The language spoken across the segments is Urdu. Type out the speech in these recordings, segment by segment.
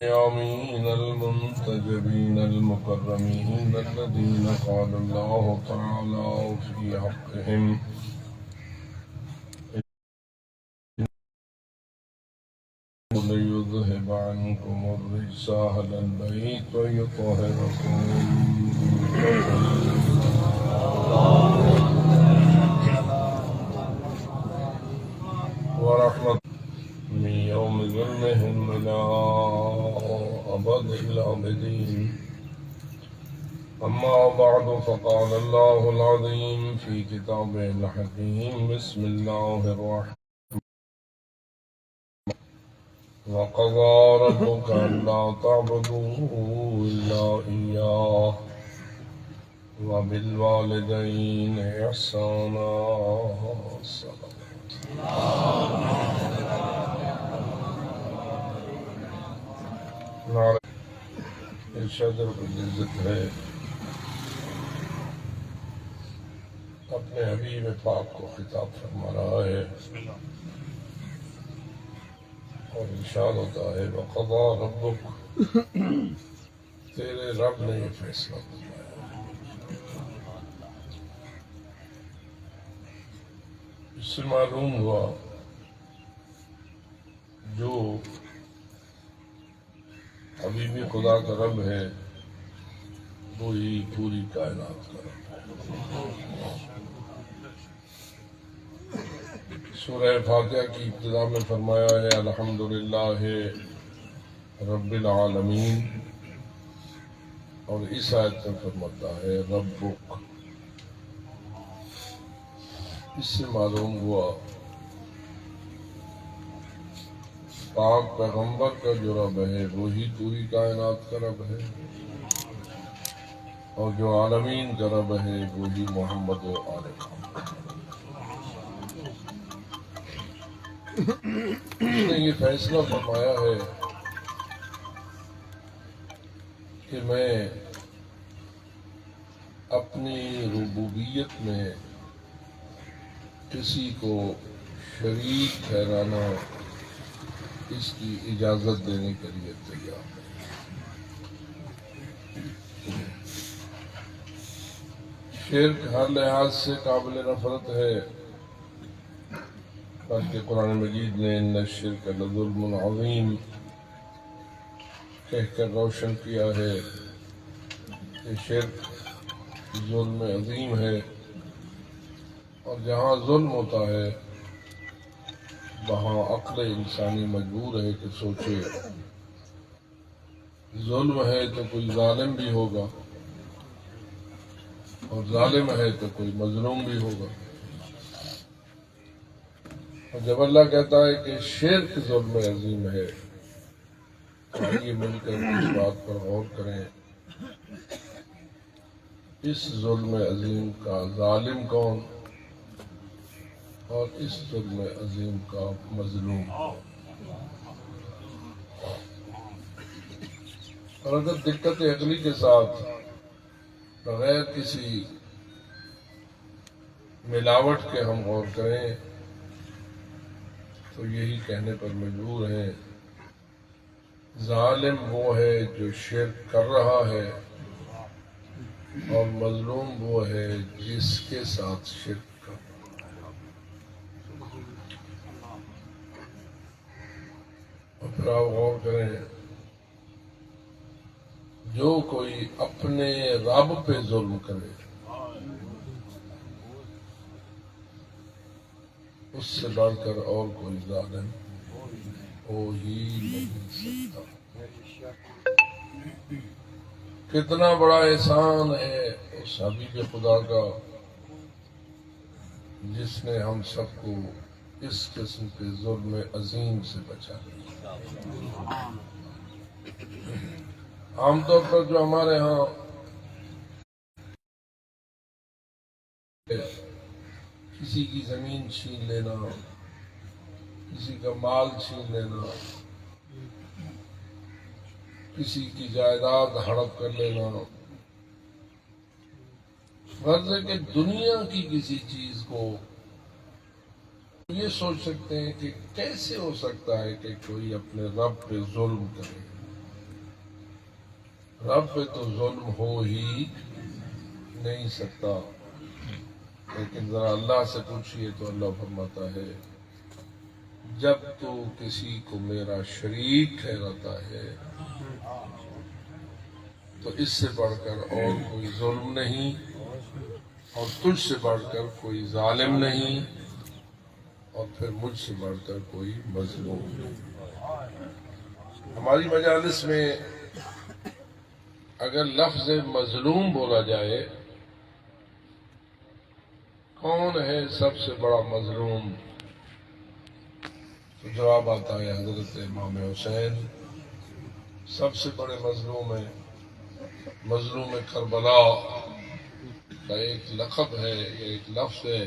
الميامين المنتجبين المكرمين الذين قال الله تعالى في حقهم ليذهب عنكم الرجس أهل البيت ويطهركم ورحمة من يوم ظلمهم إلى أبد الآبدين. أما بعد فقال الله العظيم في كتابه الحكيم بسم الله الرحمن وقضى ربك ألا تعبدوا إلا إياه وبالوالدين إحسانا. ارشاد العزت ہے اپنے حبیب پاک کو خطاب فرما رہا ہے اور ارشاد ہوتا ہے وقضا ربک، تیرے رب نے یہ فیصلہ فرمایا. اس سے معلوم ہوا جو حبیب خدا کا رب ہے وہی پوری کائنات کا رب ہے. سورہ فاتحہ کی ابتدا میں فرمایا ہے الحمدللہ رب العالمین، اور اس آیت میں فرماتا ہے ربک. اس سے معلوم ہوا پاک پیغمبر کا جو رب ہے وہی پوری کائنات کا رب ہے، اور جو عالمین کا رب ہے وہی محمد و آل محمد. اس نے یہ فیصلہ فرمایا ہے کہ میں اپنی ربوبیت میں کسی کو شریک ٹھہرانا اس کی اجازت دینے کے لیے تیار ہے. شرک ہر لحاظ سے قابل نفرت ہے، بلکہ قرآن مجید نے ان الشرک لظلم عظیم کہہ کر روشن کیا ہے کہ شرک ظلم عظیم ہے، اور جہاں ظلم ہوتا ہے وہاں عقل انسانی مجبور ہے کہ سوچے ظلم ہے تو کوئی ظالم بھی ہوگا، اور ظالم ہے تو کوئی مظلوم بھی ہوگا. اور جب اللہ کہتا ہے کہ شرک ظلم عظیم ہے تو آئیے مل کر اس بات پر غور کریں اس ظلم عظیم کا ظالم کون اور اس ظلم عظیم کا مظلوم کون. اور اگر دقت عقلی کے ساتھ بغیر کسی ملاوٹ کے ہم غور کریں تو یہی کہنے پر مجبور ہیں ظالم وہ ہے جو شرک کر رہا ہے، اور مظلوم وہ ہے جس کے ساتھ شرک کر رہا ہے. اور پھر آپ غور کریں جو کوئی اپنے رب پہ ظلم کرے اس سے بڑھ کر اور کوئی ظالم ہو ہی نہیں سکتا. کتنا بڑا احسان ہے اس حبیب خدا کا جس نے ہم سب کو اس قسم کے ظلم عظیم سے بچا لیا. عام طور پر جو ہمارے ہاں کسی کی زمین چھین لینا، کسی کا مال چھین لینا، کسی کی جائیداد ہڑپ کر لینا، غرض ہے کہ دنیا کی کسی چیز کو یہ سوچ سکتے ہیں کہ کیسے ہو سکتا ہے کہ کوئی اپنے رب پہ ظلم کرے. رب پہ تو ظلم ہو ہی نہیں سکتا، لیکن ذرا اللہ سے پوچھئے تو اللہ فرماتا ہے جب تو کسی کو میرا شریک ٹھہراتا ہے تو اس سے بڑھ کر اور کوئی ظلم نہیں، اور تجھ سے بڑھ کر کوئی ظالم نہیں، اور پھر مجھ سے بڑھ کر کوئی مظلوم نہیں۔ ہماری مجالس میں اگر لفظ مظلوم بولا جائے، کون ہے سب سے بڑا مظلوم، تو جواب آتا ہے حضرت امام حسین سب سے بڑے مظلوم ہیں۔ مظلوم کربلا کا ایک لقب ہے، ایک لفظ ہے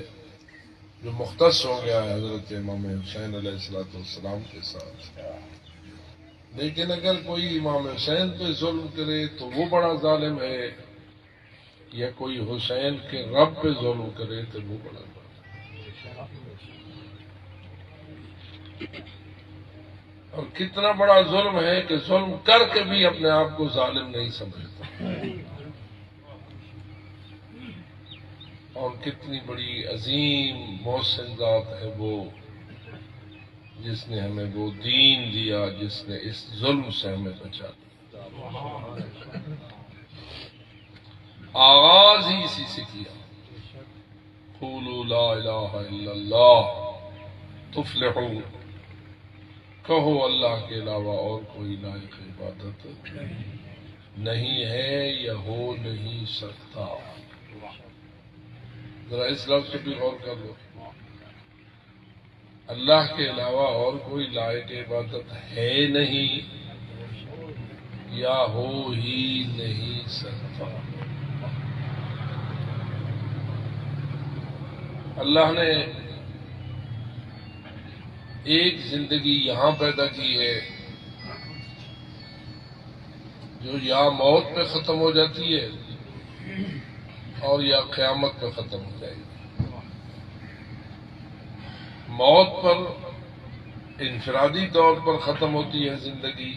جو مختص ہو گیا ہے حضرت امام حسین علیہ السلام کے ساتھ۔ لیکن اگر کوئی امام حسین پہ ظلم کرے تو وہ بڑا ظالم ہے، یا کوئی حسین کے رب پہ ظلم کرے تو وہ بڑا ظالم ہے۔ اور کتنا بڑا ظلم ہے کہ ظلم کر کے بھی اپنے آپ کو ظالم نہیں سمجھتا، اور کتنی بڑی عظیم محسن ذات ہے وہ، جس نے ہمیں وہ دین دیا، جس نے اس ظلم سے ہمیں بچا دیا۔ آغاز ہی اسی سے کیا، قولوا لا الہ الا اللہ تفلحوا، کہو اللہ کے علاوہ اور کوئی لائق عبادت نہیں ہے یا ہو نہیں سکتا۔ ذرا اس لفظ پہ بھی غور کر لو، اللہ کے علاوہ اور کوئی لائق عبادت ہے نہیں یا ہو ہی نہیں سکتا۔ اللہ نے ایک زندگی یہاں پیدا کی ہے جو یا موت پہ ختم ہو جاتی ہے اور یا قیامت پہ ختم ہو جائے گی۔ موت پر انفرادی طور پر ختم ہوتی ہے زندگی،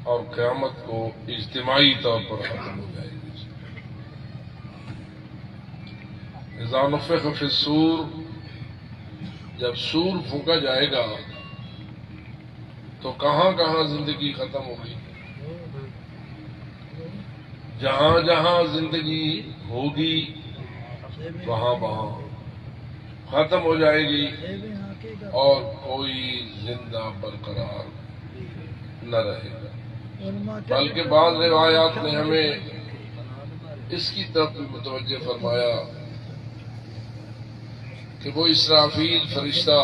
اور قیامت کو اجتماعی طور پر ختم ہو جائے گی۔ اذا نفخ فی الصور، جب سور پھونکا جائے گا تو کہاں کہاں زندگی ختم ہوگی؟ جہاں جہاں زندگی ہوگی وہاں وہاں ختم ہو جائے گی، اور کوئی زندہ برقرار نہ رہے گا۔ بلکہ بعض روایات نے ہمیں اس کی طرف بھی متوجہ فرمایا کہ وہ اسرافیل فرشتہ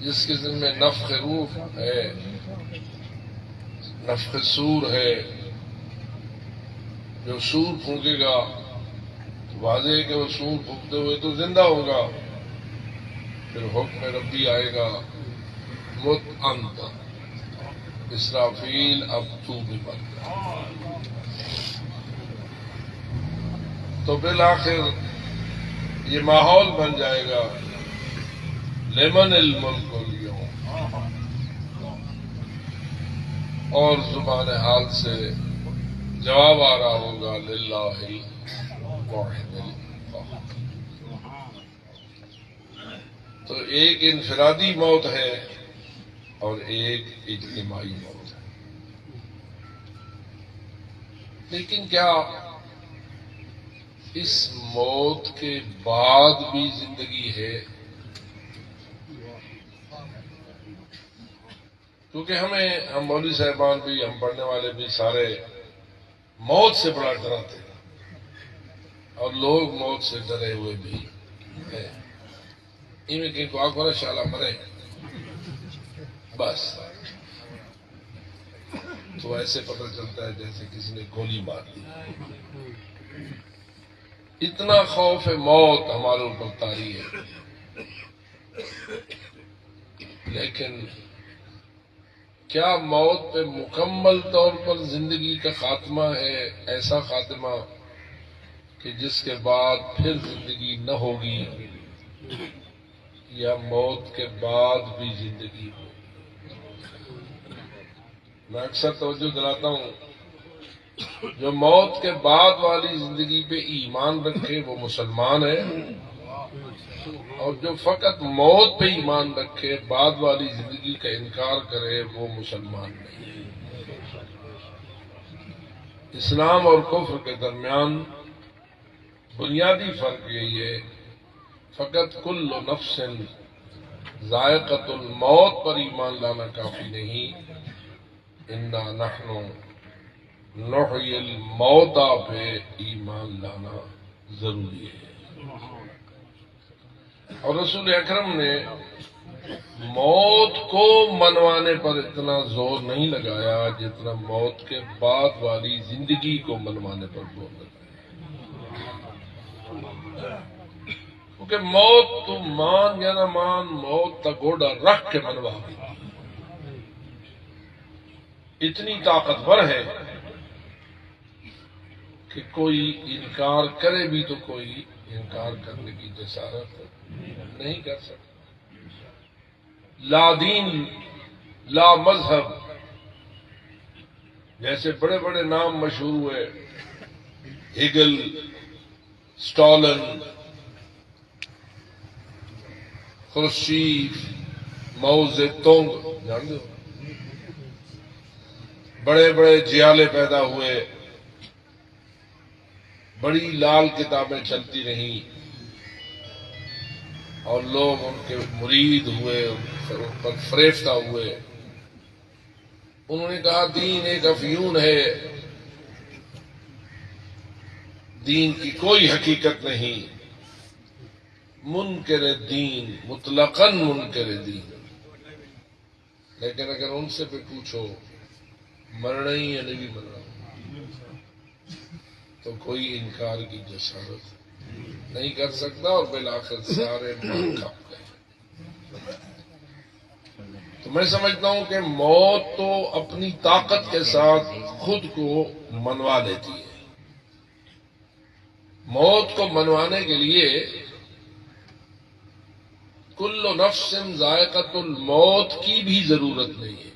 جس کے ذمہ نفخ روح ہے، نفخ صور ہے، جو سور پھونکے گا تو واضح ہے کہ وہ سور پھونکتے ہوئے تو زندہ ہوگا، پھر حکم ربی آئے گا مت انت اسرافیل اب تو بھی مر گیا، تو بالآخر یہ ماحول بن جائے گا لمن الملک اليوم، اور زبان حال سے جواب آ رہا ہوگا للہ الواحد القہار۔ تو ایک انفرادی موت ہے اور ایک اجتماعی موت ہے، لیکن کیا اس موت کے بعد بھی زندگی ہے؟ کیونکہ ہم مولوی صاحبان بھی، ہم پڑھنے والے بھی سارے موت سے بڑا ڈراتے ہیں، اور لوگ موت سے ڈرے ہوئے بھی ہیں۔ ان کے کو آگے شالا مرے بس تو ایسے پتہ چلتا ہے جیسے کسی نے گولی مار دی۔ اتنا خوف موت ہمارے اوپر طاری ہے، لیکن کیا موت پہ مکمل طور پر زندگی کا خاتمہ ہے، ایسا خاتمہ کہ جس کے بعد پھر زندگی نہ ہوگی، یا موت کے بعد بھی زندگی ہوگی؟ میں اکثر توجہ دلاتا ہوں، جو موت کے بعد والی زندگی پہ ایمان رکھے وہ مسلمان ہے، اور جو فقط موت پہ ایمان رکھے بعد والی زندگی کا انکار کرے وہ مسلمان نہیں ہے۔ اسلام اور کفر کے درمیان بنیادی فرق یہی ہے، فقط کل نفس ذائقۃ الموت پر ایمان لانا کافی نہیں، انا نحن نحیی الموتى پہ ایمان لانا ضروری ہے۔ اور رسول اکرم نے موت کو منوانے پر اتنا زور نہیں لگایا جتنا موت کے بعد والی زندگی کو منوانے پر زور لگایا، کیونکہ موت تو مان یا نہ مان، موت کا گوڑا رکھ کے منوا گی، اتنی طاقتور ہے کہ کوئی انکار کرے بھی تو کوئی انکار کرنے کی جسارت نہیں کر سکتا۔ لا دین لا مذہب، جیسے بڑے بڑے نام مشہور ہوئے، ہیگل، سٹالن، خروشچیف، ماؤ زیتونگ، جان دو، بڑے بڑے جیالے پیدا ہوئے، بڑی لال کتابیں چلتی رہیں اور لوگ ان کے مرید ہوئے، ان پر فریفتہ ہوئے۔ انہوں نے کہا دین ایک افیون ہے، دین کی کوئی حقیقت نہیں، منکر دین، مطلقاً منکر دین۔ لیکن اگر ان سے بھی پوچھو مرنا ہی یا نہیں مرنا، تو کوئی انکار کی جسارت نہیں کر سکتا، اور بالآخر سارے مان کھپ گئے۔ تو میں سمجھتا ہوں کہ موت تو اپنی طاقت کے ساتھ خود کو منوا لیتی ہے۔ موت کو منوانے کے لیے کل نفس ذائقۃ الموت کی بھی ضرورت نہیں ہے۔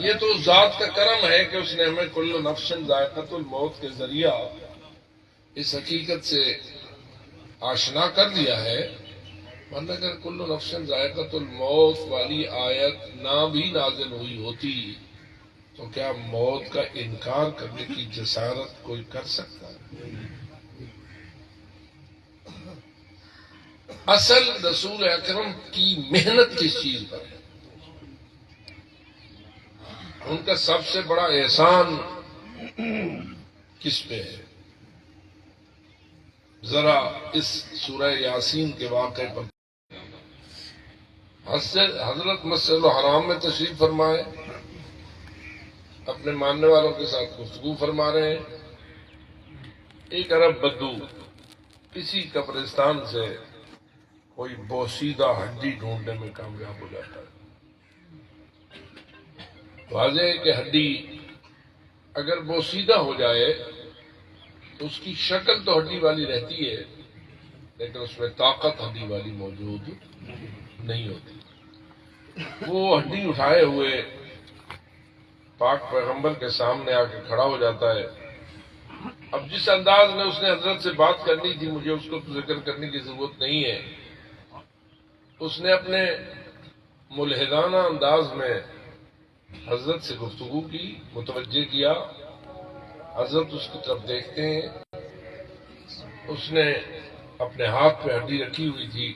یہ تو ذات کا کرم ہے کہ اس نے ہمیں کل نفس ذائقۃ الموت کے ذریعہ اس حقیقت سے آشنا کر دیا ہے، ورنہ اگر کل نفس ذائقۃ الموت والی آیت نہ بھی نازل ہوئی ہوتی تو کیا موت کا انکار کرنے کی جسارت کوئی کر سکتا ہے؟ اصل رسول اکرم کی محنت کس چیز پر ہے؟ ان کا سب سے بڑا احسان کس پہ ہے؟ ذرا اس سورہ یاسین کے واقعے پر حضرت مسجد الحرام میں تشریف فرمائے، اپنے ماننے والوں کے ساتھ گفتگو فرما رہے ہیں۔ ایک عرب بدو کسی قبرستان سے کوئی بوسیدہ ہڈی ڈھونڈنے میں کامیاب ہو جاتا ہے۔ واضح ہے کہ ہڈی اگر بوسیدہ ہو جائے تو اس کی شکل تو ہڈی والی رہتی ہے، لیکن اس میں طاقت ہڈی والی موجود نہیں ہوتی۔ وہ ہڈی اٹھائے ہوئے پاک پیغمبر کے سامنے آ کے کھڑا ہو جاتا ہے۔ اب جس انداز میں اس نے حضرت سے بات کرنی تھی، مجھے اس کو ذکر کرنے کی ضرورت نہیں ہے، اس نے اپنے ملحدانہ انداز میں حضرت سے گفتگو کی، متوجہ کیا۔ حضرت اس کی طرف دیکھتے ہیں، اس نے اپنے ہاتھ پہ ہڈی رکھی ہوئی تھی،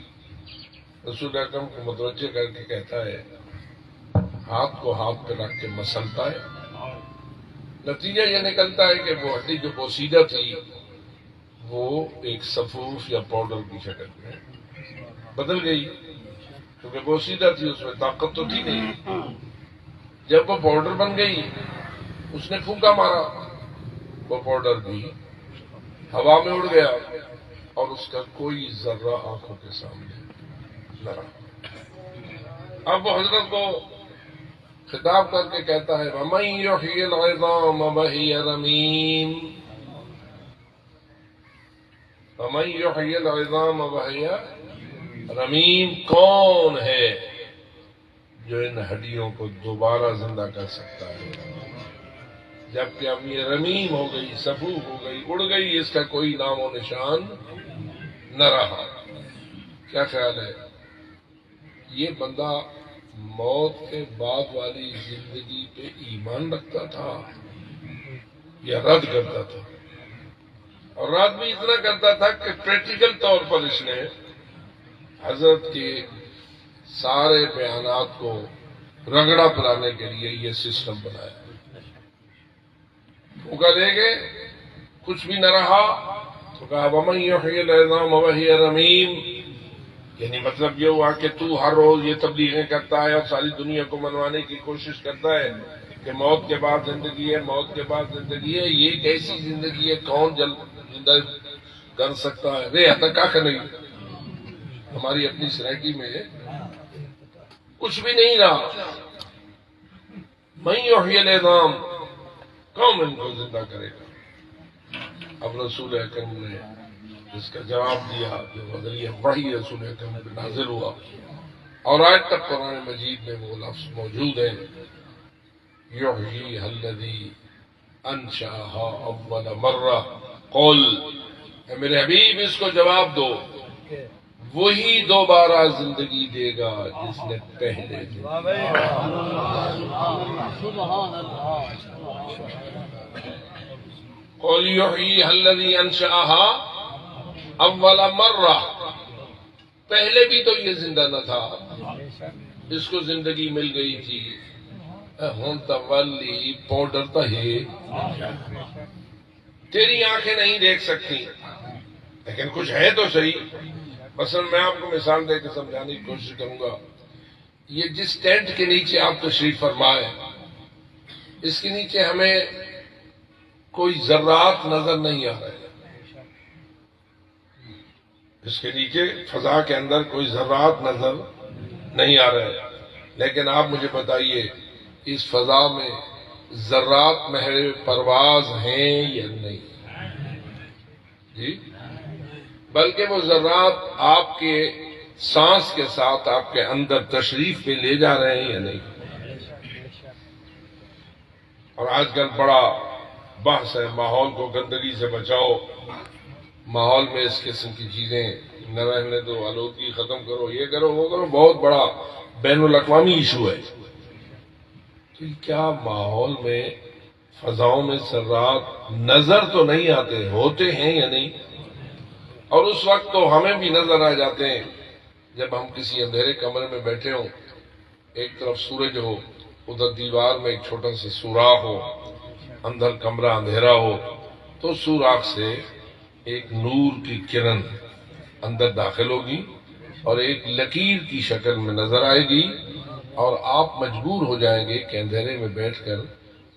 رسول اکرم کو متوجہ کر کے کہتا ہے، ہاتھ کو ہاتھ پہ رکھ کے مسلتا ہے۔ نتیجہ یہ نکلتا ہے کہ وہ ہڈی جو بوسیدہ تھی وہ ایک سفوف یا پاؤڈر کی شکل میں بدل گئی، کیونکہ بوسیدہ تھی، اس میں طاقت تو تھی نہیں۔ جب وہ پاؤڈر بن گئی، اس نے پھونکا مارا، وہ پاؤڈر بھی ہوا میں اڑ گیا اور اس کا کوئی ذرہ آنکھوں کے سامنے نہ رہا۔ اب وہ حضرت کو خطاب کر کے کہتا ہے، وَمَن يُحْيِي الْعِظَامَ وَهِيَ رَمِيمٌ، وَمَن يُحْيِي الْعِظَامَ وَهِيَ رَمِيمٌ، کون ہے جو ان ہڈیوں کو دوبارہ زندہ کر سکتا ہے، جبکہ اب یہ رمیم ہو گئی، سفوف ہو گئی، اڑ گئی، اس کا کوئی نام و نشان نہ رہا۔ کیا خیال ہے؟ یہ بندہ موت کے بعد والی زندگی پہ ایمان رکھتا تھا یا رد کرتا تھا؟ اور رد بھی اتنا کرتا تھا کہ پریکٹیکل طور پر اس نے حضرت کے سارے بیانات کو رگڑا پلانے کے لیے یہ سسٹم بنایا۔ دھوکہ دے گے، کچھ بھی نہ رہا تو کہا وَمَن يُحْيِي الْعِظَامَ وَهِيَ رَمِيمٌ، یعنی مطلب یہ ہوا کہ تو ہر روز یہ تبلیغیں کرتا ہے اور ساری دنیا کو منوانے کی کوشش کرتا ہے کہ موت کے بعد زندگی ہے، موت کے بعد زندگی ہے۔ یہ ایک ایسی زندگی ہے، کون زندہ کر سکتا ہے؟ رے تک نہیں، ہماری اپنی سرائٹی میں کچھ بھی نہیں رہا۔ مَن يُحْيِي الْعِظَامَ، کون ان کو زندہ کرے گا؟ اب رسول اکرم نے اس کا جواب دیا جو بذریعہ وحی رسول اکرم پہ نازل ہوا، اور آج تک قرآن مجید میں وہ لفظ موجود ہے، یحییھا الذی انشأھا اول مرہ قل، اے میرے حبیب اس کو جواب دو، وہی دوبارہ زندگی دے گا جس نے پہلے دی۔ قل یحییھا الذی انشأھا اول مرہ، پہلے بھی تو یہ زندہ نہ تھا، اس کو زندگی مل گئی تھی۔ ہوں تولی پاؤڈر تو ہے، تیری آنکھیں نہیں دیکھ سکتی لیکن کچھ ہے تو صحیح۔ مثلا میں آپ کو مثال دے کے سمجھانے کی کوشش کروں گا، یہ جس ٹینٹ کے نیچے آپ تشریف فرمائے، اس کے نیچے ہمیں کوئی ذرات نظر نہیں آ رہے، اس کے نیچے فضا کے اندر کوئی ذرات نظر نہیں آ رہے، لیکن آپ مجھے بتائیے اس فضا میں ذرات محر پرواز ہیں یا نہیں؟ جی، بلکہ وہ ذرات آپ کے سانس کے ساتھ آپ کے اندر تشریف پہ لے جا رہے ہیں یا نہیں؟ اور آج کل بڑا بحث ہے، ماحول کو گندگی سے بچاؤ، ماحول میں اس قسم کی چیزیں نہ رہنے دو، آلودگی ختم کرو، یہ کرو وہ کرو، بہت بڑا بین الاقوامی ایشو ہے۔ تو کیا ماحول میں فضاؤں میں ذرات نظر تو نہیں آتے، ہوتے ہیں یا نہیں؟ اور اس وقت تو ہمیں بھی نظر آ جاتے ہیں جب ہم کسی اندھیرے کمرے میں بیٹھے ہوں، ایک طرف سورج ہو، ادھر دیوار میں ایک چھوٹا سا سوراخ ہو، اندر کمرہ اندھیرا ہو، تو سوراخ سے ایک نور کی کرن اندر داخل ہوگی اور ایک لکیر کی شکل میں نظر آئے گی، اور آپ مجبور ہو جائیں گے کہ اندھیرے میں بیٹھ کر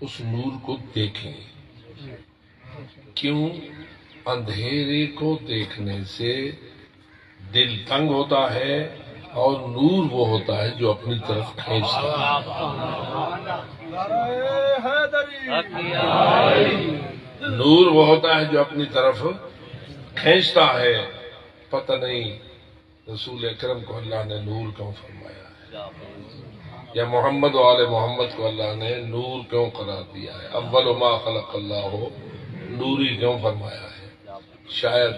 اس نور کو دیکھیں۔ کیوں؟ اندھیرے کو دیکھنے سے دل تنگ ہوتا ہے، اور نور وہ ہوتا ہے جو اپنی طرف کھینچتا ہے۔ نور وہ ہوتا ہے جو اپنی طرف کھینچتا ہے۔ پتہ نہیں رسول اکرم کو اللہ نے نور کیوں فرمایا ہے، یا محمد و آل محمد کو اللہ نے نور کیوں قرار دیا ہے، اول ما خلق اللہ نوری کیوں فرمایا ہے؟ شاید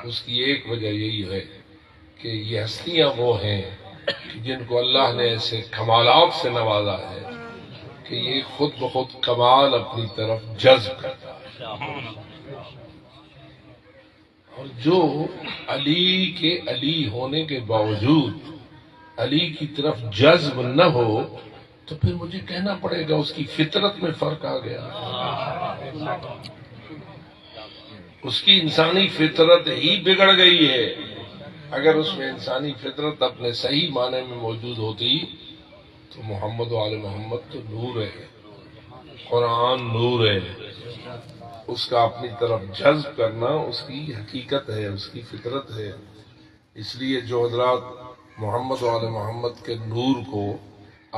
اس کی ایک وجہ یہی ہے کہ یہ ہستیاں وہ ہیں جن کو اللہ نے ایسے کمالات سے نوازا ہے کہ یہ خود بخود کمال اپنی طرف جذب کرتا ہے۔ اور جو علی کے علی ہونے کے باوجود علی کی طرف جذب نہ ہو تو پھر مجھے کہنا پڑے گا اس کی فطرت میں فرق آ گیا، اس کی انسانی فطرت ہی بگڑ گئی ہے۔ اگر اس میں انسانی فطرت اپنے صحیح معنی میں موجود ہوتی تو محمد و آل محمد تو نور ہے، قرآن نور ہے، اس کا اپنی طرف جذب کرنا اس کی حقیقت ہے، اس کی فطرت ہے۔ اس لیے جو حضرات محمد و آل محمد کے نور کو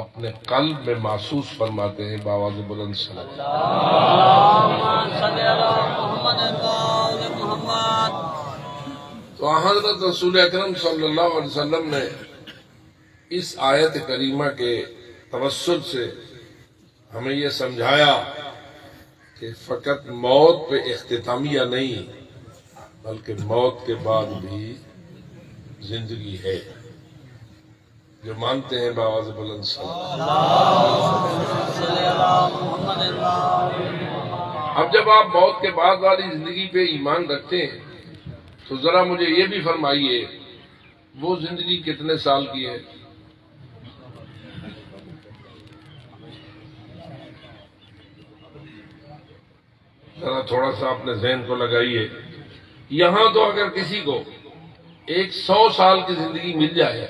اپنے قلب میں محسوس فرماتے ہیں بآواز بلند صلی اللہ تو حضرت رسول اکرم صلی اللہ علیہ وسلم نے اس آیت کریمہ کے توسط سے ہمیں یہ سمجھایا کہ فقط موت پہ اختتامیہ نہیں بلکہ موت کے بعد بھی زندگی ہے. جو مانتے ہیں بآواز بلند اب جب آپ موت کے بعد والی زندگی پہ ایمان رکھتے ہیں تو ذرا مجھے یہ بھی فرمائیے وہ زندگی کتنے سال کی ہے؟ ذرا تھوڑا سا اپنے ذہن کو لگائیے. یہاں تو اگر کسی کو 100 سال کی زندگی مل جائے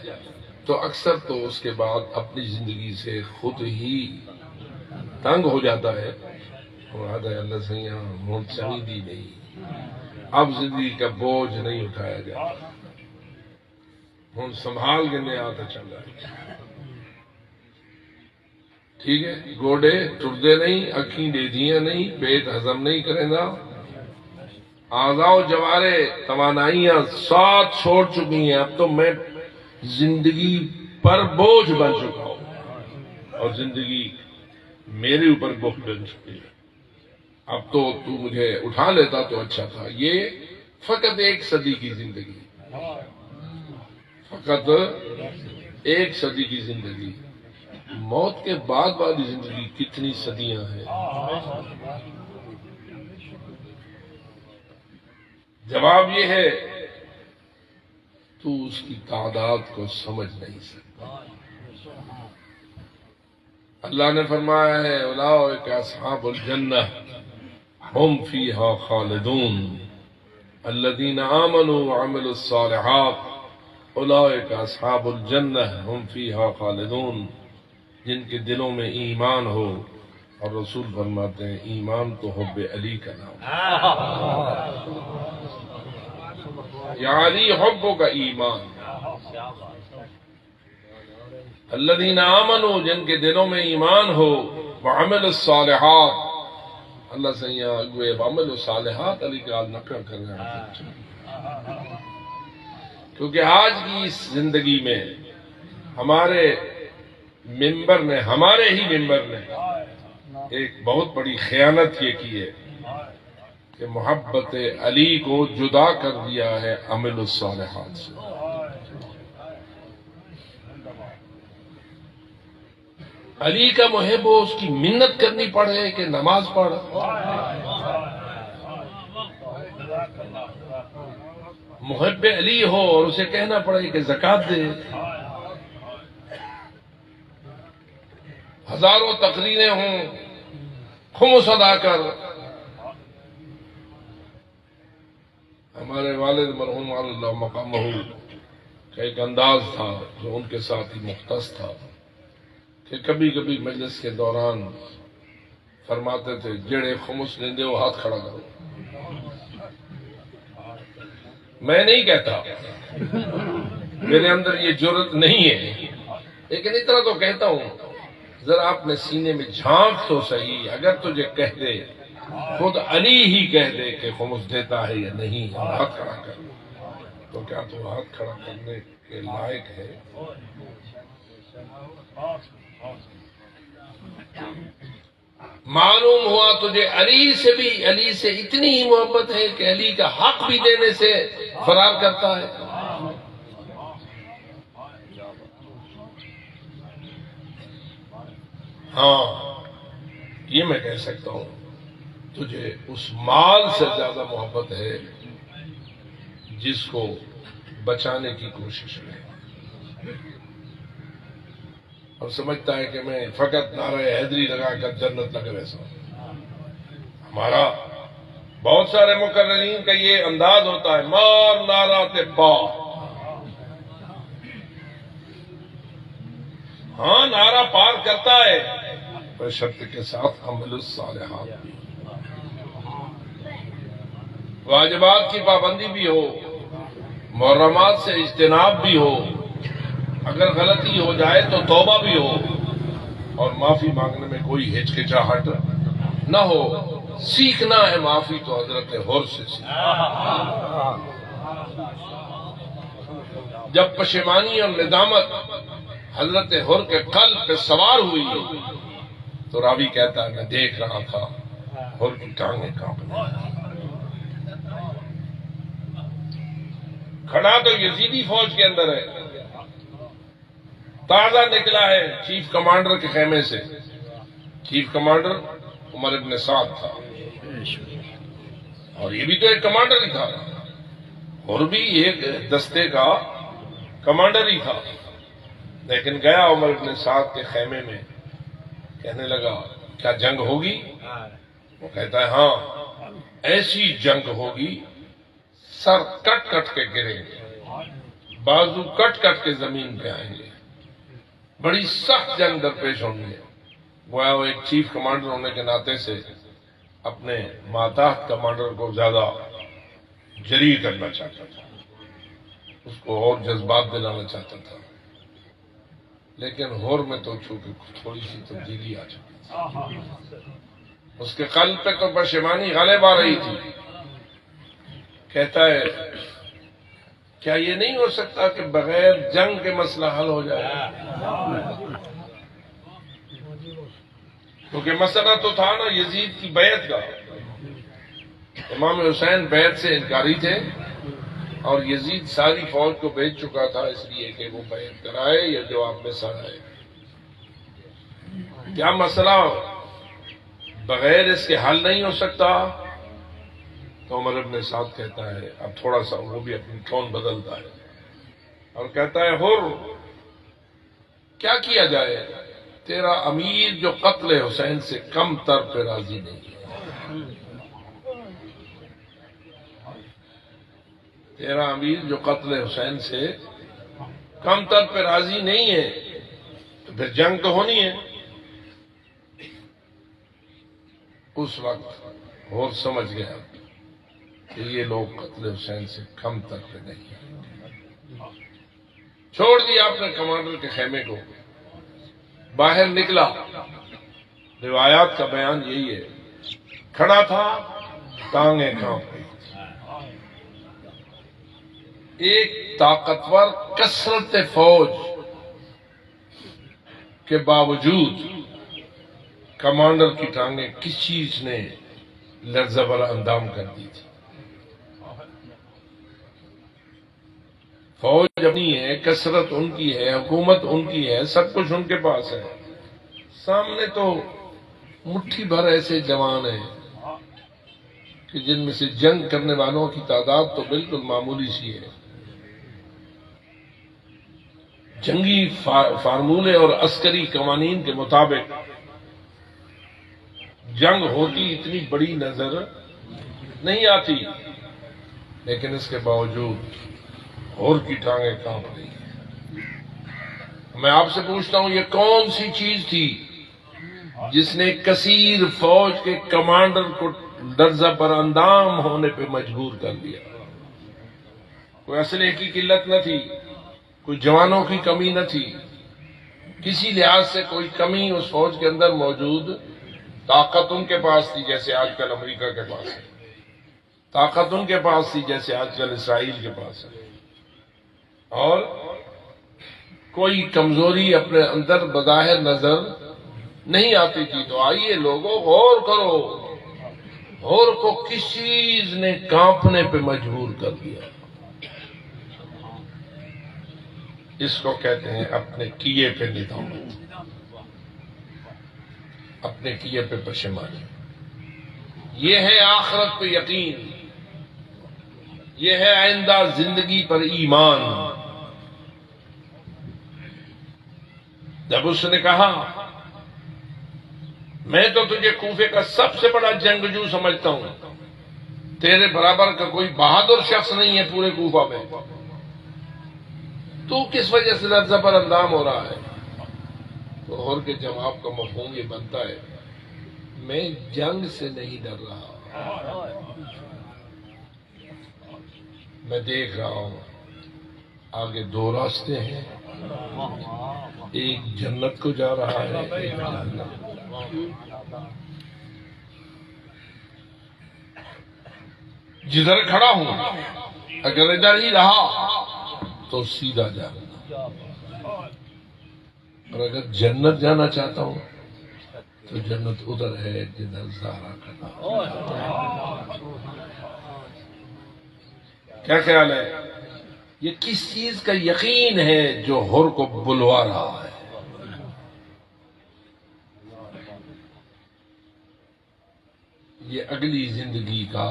تو اکثر تو اس کے بعد اپنی زندگی سے خود ہی تنگ ہو جاتا ہے. اللہ سے چلی دی نہیں، اب زندگی کا بوجھ نہیں اٹھایا جاتا، ہوں سنبھال کے نہیں آتا چل رہا ہے. ٹھیک ہے، گوڑے ٹردے نہیں، اکھیں دیدیاں نہیں، پیٹ ہضم نہیں کرے گا، اعضاء و جوارے توانائیاں ساتھ چھوڑ چکی ہیں. اب تو میں زندگی پر بوجھ بن چکا ہوں اور زندگی میرے اوپر بوجھ بن چکی ہے. اب تو مجھے اٹھا لیتا تو اچھا تھا. یہ فقط 1 صدی کی زندگی، فقط 1 صدی کی زندگی. موت کے بعد والی زندگی کتنی صدیاں ہیں؟ جواب یہ ہے تو اس کی تعداد کو سمجھ نہیں سکتا. اللہ نے فرمایا ہے اولئک اصحاب الجنہ ہم فیہا خالدون الذین آمنوا وعملوا الصالحات اولئک اصحاب الجنہ ہم فیہا خالدون. جن کے دلوں میں ایمان ہو، اور رسول فرماتے ہیں ایمان تو حب علی کا نام، یا علی حبوں کا ایمان. الذین آمنوا جن کے دلوں میں ایمان ہو، وعمل الصالحات اللہ سے یہاں ہوئے وعمل الصالحات علی کا نقل کر رہے ہیں. کیونکہ آج کی اس زندگی میں ہمارے ہی ممبر نے ایک بہت بڑی خیانت یہ کی ہے کہ محبت علی کو جدا کر دیا ہے عمل الصالحات سے. علی کا محب ہو اس کی منت کرنی پڑے کہ نماز پڑھ، محب علی ہو اور اسے کہنا پڑے کہ زکوٰۃ دے. ہزاروں تقریریں ہوں خمس ادا کر. ہمارے والد مرحوم اللہ مقامہ کا ایک انداز تھا جو ان کے ساتھ ہی مختص تھا کہ کبھی کبھی مجلس کے دوران فرماتے تھے جڑے خمس لیندے وہ ہاتھ کھڑا کرو. میں نہیں کہتا، میرے اندر یہ جرت نہیں ہے، لیکن اتنا تو کہتا ہوں ذرا اپنے سینے میں جھانک تو صحیح. اگر تجھے کہہ دے خود علی ہی کہہ دے کہ خمس دیتا ہے یا نہیں اور ہاتھ کھڑا کر، تو کیا تو ہاتھ کھڑا کرنے کے لائق ہے؟ معلوم ہوا تجھے علی سے اتنی ہی محبت ہے کہ علی کا حق بھی دینے سے فرار کرتا ہے. ہاں یہ میں کہہ سکتا ہوں تجھے اس مال سے زیادہ محبت ہے جس کو بچانے کی کوشش میں اور سمجھتا ہے کہ میں فقط نعرہ حیدری لگا کر جنت لگ ویسا. ہمارا بہت سارے مقررین کا یہ انداز ہوتا ہے مار نعرہ تے پا. ہاں نعرہ پار کرتا ہے پر شرط کے ساتھ عمل الصالحات بھی، واجبات کی پابندی بھی ہو، محرمات سے اجتناب بھی ہو، اگر غلطی ہو جائے تو توبہ بھی ہو، اور معافی مانگنے میں کوئی ہچکچاہٹ نہ ہو. سیکھنا ہے معافی تو حضرت حر سے سیکھنا. جب پشیمانی اور ندامت حضرت حر کے قلب پہ سوار ہوئی تو راوی کہتا ہے میں دیکھ رہا تھا حر کی ٹانگیں کانپنے کھڑا تو یزیدی فوج کے اندر ہے، تازہ نکلا ہے چیف کمانڈر کے خیمے سے. چیف کمانڈر عمر ابن سعد تھا، اور یہ بھی تو ایک کمانڈر ہی تھا، اور بھی ایک دستے کا کمانڈر ہی تھا. لیکن گیا عمر ابن سعد کے خیمے میں، کہنے لگا کیا جنگ ہوگی؟ وہ کہتا ہے ہاں ایسی جنگ ہوگی سر کٹ کٹ کے گریں گے، بازو کٹ کٹ کے زمین پہ آئیں گے، بڑی سخت جنگ درپیش ہونی ہے. گویا وہ ایک چیف کمانڈر ہونے کے ناطے سے اپنے ماتحت کمانڈر کو زیادہ جری کرنا چاہتا تھا، اس کو اور جذبات دلانا چاہتا تھا. لیکن ہور میں تو چونکہ تھوڑی سی تبدیلی آ چکی تھی، اس کے قلب پہ تو پشیمانی غالب آ رہی تھی. کہتا ہے کیا یہ نہیں ہو سکتا کہ بغیر جنگ کے مسئلہ حل ہو جائے؟ کیونکہ مسئلہ تو تھا نا یزید کی بیعت کا. امام حسین بیعت سے انکاری تھے اور یزید ساری فوج کو بھیج چکا تھا اس لیے کہ وہ بیعت کرائے یا جواب میں سر آئے. کیا مسئلہ بغیر اس کے حل نہیں ہو سکتا؟ تو عمر ابن سعد کہتا ہے، اب تھوڑا سا وہ بھی اپنی ٹون بدلتا ہے اور کہتا ہے حر کیا کیا جائے، تیرا امیر جو قتل حسین سے کم تر پہ راضی نہیں ہے، تیرا امیر جو قتل حسین سے کم تر پہ راضی نہیں ہے تو پھر جنگ تو ہونی ہے. اس وقت اور سمجھ گیا کہ یہ لوگ قتل حسین سے کم تر پہ نہیں ہیں. چھوڑ دیا اپنے کمانڈر کے خیمے کو، باہر نکلا. روایات کا بیان یہی ہے، کھڑا تھا ٹانگیں کانپ رہی تھی. ایک طاقتور کثرت فوج کے باوجود کمانڈر کی ٹانگیں کس چیز نے لرزہ بر اندام کر دی تھی. فوج اپنی ہے، کثرت ان کی ہے، حکومت ان کی ہے، سب کچھ ان کے پاس ہے. سامنے تو مٹھی بھر ایسے جوان ہیں کہ جن میں سے جنگ کرنے والوں کی تعداد تو بالکل معمولی سی ہے. جنگی فارمولے اور عسکری قوانین کے مطابق جنگ ہوتی اتنی بڑی نظر نہیں آتی، لیکن اس کے باوجود اور کی ٹانگیں کانپ رہی ہیں. میں آپ سے پوچھتا ہوں یہ کون سی چیز تھی جس نے کثیر فوج کے کمانڈر کو لرزہ پر اندام ہونے پہ مجبور کر دیا؟ کوئی اسلحے کی قلت نہ تھی، کوئی جوانوں کی کمی نہ تھی، کسی لحاظ سے کوئی کمی اس فوج کے اندر موجود. طاقت ان کے پاس تھی جیسے آج کل امریکہ کے پاس ہے، طاقت ان کے پاس تھی جیسے آج کل اسرائیل کے پاس ہے، اور کوئی کمزوری اپنے اندر بظاہر نظر نہیں آتی تھی. تو آئیے لوگوں غور کرو، غور کو کس چیز نے کانپنے پہ مجبور کر دیا؟ اس کو کہتے ہیں اپنے کیے پہ ندامت، اپنے کیے پہ پشیمانی. یہ ہے آخرت پہ یقین، یہ ہے آئندہ زندگی پر ایمان. جب اس نے کہا میں تو تجھے کوفے کا سب سے بڑا جنگجو سمجھتا ہوں، تیرے برابر کا کوئی بہادر شخص نہیں ہے پورے کوفہ میں، تو کس وجہ سے لرزہ پر اندام ہو رہا ہے؟ تو حر کے جواب کا مفہوم یہ بنتا ہے میں جنگ سے نہیں ڈر رہا، میں دیکھ رہا ہوں آگے دو راستے ہیں، ایک جنت کو جا رہا ہے، ایک جہنم. جدھر کھڑا ہوں اگر ادھر ہی رہا تو سیدھا جانا، اور اگر جنت جانا چاہتا ہوں تو جنت ادھر ہے جدھر زہرا کا نام۔ کیا خیال ہے؟ یہ کس چیز کا یقین ہے جو حر کو بلوا رہا ہے؟ یہ اگلی زندگی کا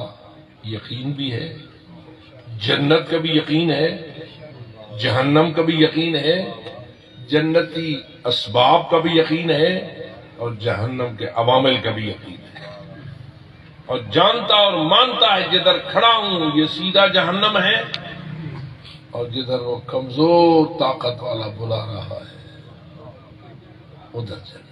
یقین بھی ہے، جنت کا بھی یقین ہے، جہنم کا بھی یقین ہے، جنتی اسباب کا بھی یقین ہے، اور جہنم کے عوامل کا بھی یقین ہے، اور جانتا اور مانتا ہے جدھر کھڑا ہوں یہ سیدھا جہنم ہے، اور جدھر وہ کمزور طاقت والا بلا رہا ہے ادھر جنت۔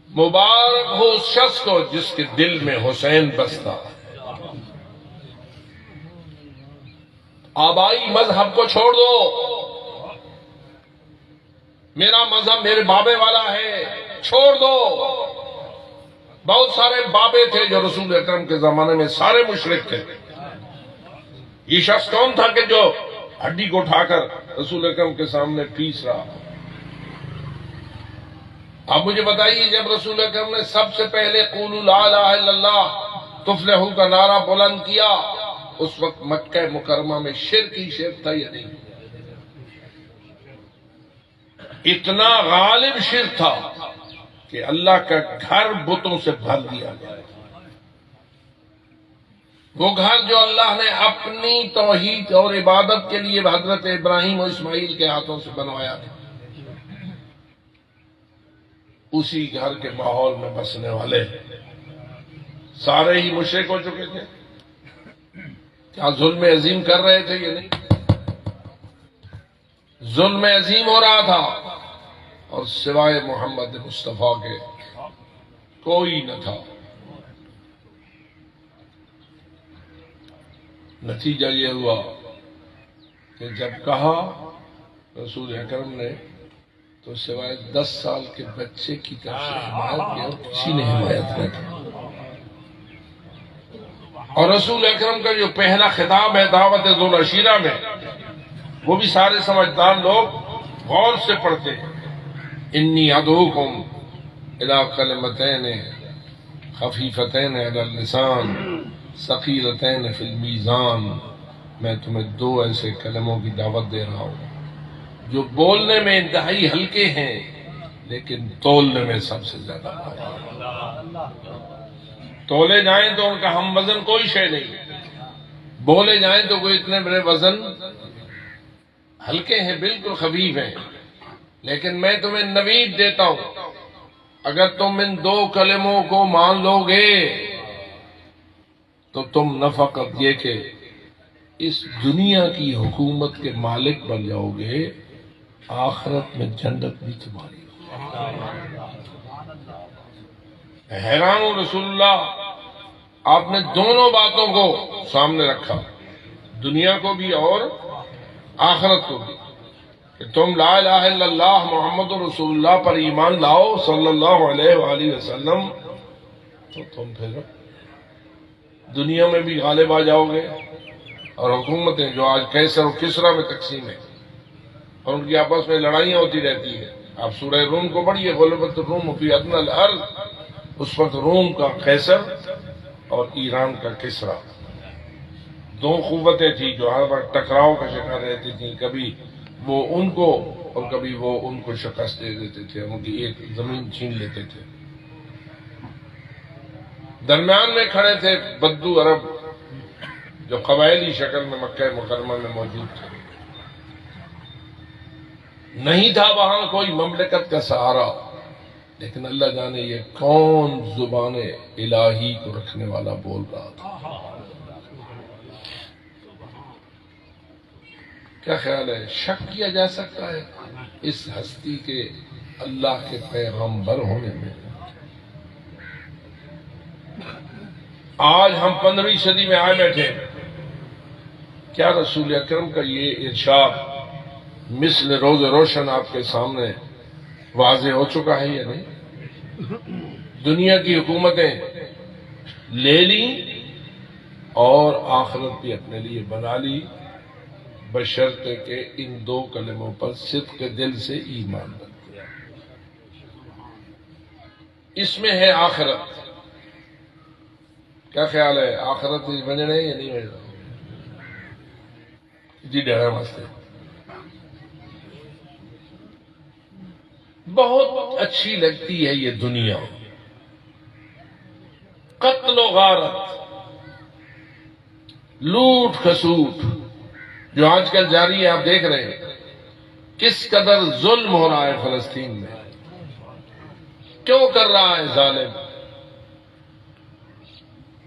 مبارک ہو اس شخص کو جس کے دل میں حسین بستا ہے۔ آبائی مذہب کو چھوڑ دو، میرا مذہب میرے بابے والا ہے، چھوڑ دو۔ بہت سارے بابے تھے جو رسول اکرم کے زمانے میں سارے مشرک تھے۔ یہ شخص کون تھا کہ جو ہڈی کو اٹھا کر رسول اکرم کے سامنے پیس رہا؟ اب مجھے بتائیے، جب رسول اکرم نے سب سے پہلے قولوا لا الہ الا اللہ تفلحوا کا نعرہ بلند کیا، اس وقت مکہ مکرمہ میں شرک ہی شرک تھا یا نہیں؟ اتنا غالب شرک تھا کہ اللہ کا گھر بتوں سے بھر دیا گیا۔ وہ گھر جو اللہ نے اپنی توحید اور عبادت کے لیے حضرت ابراہیم اور اسماعیل کے ہاتھوں سے بنوایا تھا، اسی گھر کے ماحول میں بسنے والے سارے ہی مشرک ہو چکے تھے۔ کیا ظلم عظیم کر رہے تھے یہ نہیں؟ ظلم عظیم ہو رہا تھا، اور سوائے محمد مصطفیٰ کے کوئی نہ تھا۔ نتیجہ یہ ہوا کہ جب کہا رسول اکرم نے تو سوائے 10 سال کے بچے کی طرف سے حمایت کی اور کسی نے حمایت نہ کی۔ اور رسول اکرم کا جو پہلا خطاب ہے دعوت ذو العشیرہ میں، وہ بھی سارے سمجھدار لوگ غور سے پڑھتے ہیں۔ انی ادعوکم الی کلمتین خفیفتین علی اللسان ثقیلتین فی المیزان، میں تمہیں 2 ایسے کلموں کی دعوت دے رہا ہوں جو بولنے میں انتہائی ہلکے ہیں لیکن تولنے میں سب سے زیادہ بھاری۔ تولے جائیں تو ان کا ہم وزن کوئی شے نہیں، بولے جائیں تو کوئی اتنے بڑے وزن ہلکے ہیں، بالکل خفیف ہیں، لیکن میں تمہیں نوید دیتا ہوں، اگر تم ان 2 کلموں کو مان لو گے تو تم نہ فقط یہ کہ اس دنیا کی حکومت کے مالک بن جاؤ گے، آخرت میں جنت بھی تمہاری ہوگی۔ حیران ہوں رسول اللہ، آپ نے دونوں باتوں کو سامنے رکھا، دنیا کو بھی اور آخرت کو بھی، کہ تم لا الہ الا اللہ محمد رسول اللہ پر ایمان لاؤ صلی اللہ علیہ وآلہ وسلم، تو تم پھر دنیا میں بھی غالب آ جاؤ گے، اور حکومتیں جو آج کیسر و کسرا میں تقسیم ہے اور ان کی آپس میں لڑائیاں ہوتی رہتی ہیں۔ آپ سورہ روم کو پڑھیے، غلبت الروم فی ادنی الارض، اس وقت روم کا قیصر اور ایران کا کسرا، 2 قوتیں تھیں جو ہر وقت ٹکراؤ کا شکار رہتی تھیں، کبھی وہ ان کو اور کبھی وہ ان کو شکست دے دیتے تھے، ان کی ایک زمین چھین لیتے تھے۔ درمیان میں کھڑے تھے بدو عرب جو قبائلی شکل میں مکہ مکرمہ میں موجود تھے، نہیں تھا وہاں کوئی مملکت کا سہارا، لیکن اللہ جانے یہ کون زبان الہی کو رکھنے والا بول رہا تھا۔ کیا خیال ہے، شک کیا جا سکتا ہے اس ہستی کے اللہ کے پیغمبر ہونے میں؟ آج ہم 15ویں صدی میں آئے بیٹھے، کیا رسول اکرم کا یہ ارشاد مثل روز روشن آپ کے سامنے واضح ہو چکا ہے یا نہیں؟ دنیا کی حکومتیں لے لی اور آخرت بھی اپنے لیے بنا لی، بشرطے کہ ان دو کلموں پر صدق دل سے ایمان رکھے۔ اس میں ہے آخرت۔ کیا خیال ہے؟ آخرت بننا ہے یا نہیں بننا؟ جی ڈرا واسطے بہت اچھی لگتی ہے یہ دنیا، قتل و غارت، لوٹ کھسوٹ جو آج کل جاری ہے، آپ دیکھ رہے ہیں کس قدر ظلم ہو رہا ہے فلسطین میں، کیوں کر رہا ہے ظالم؟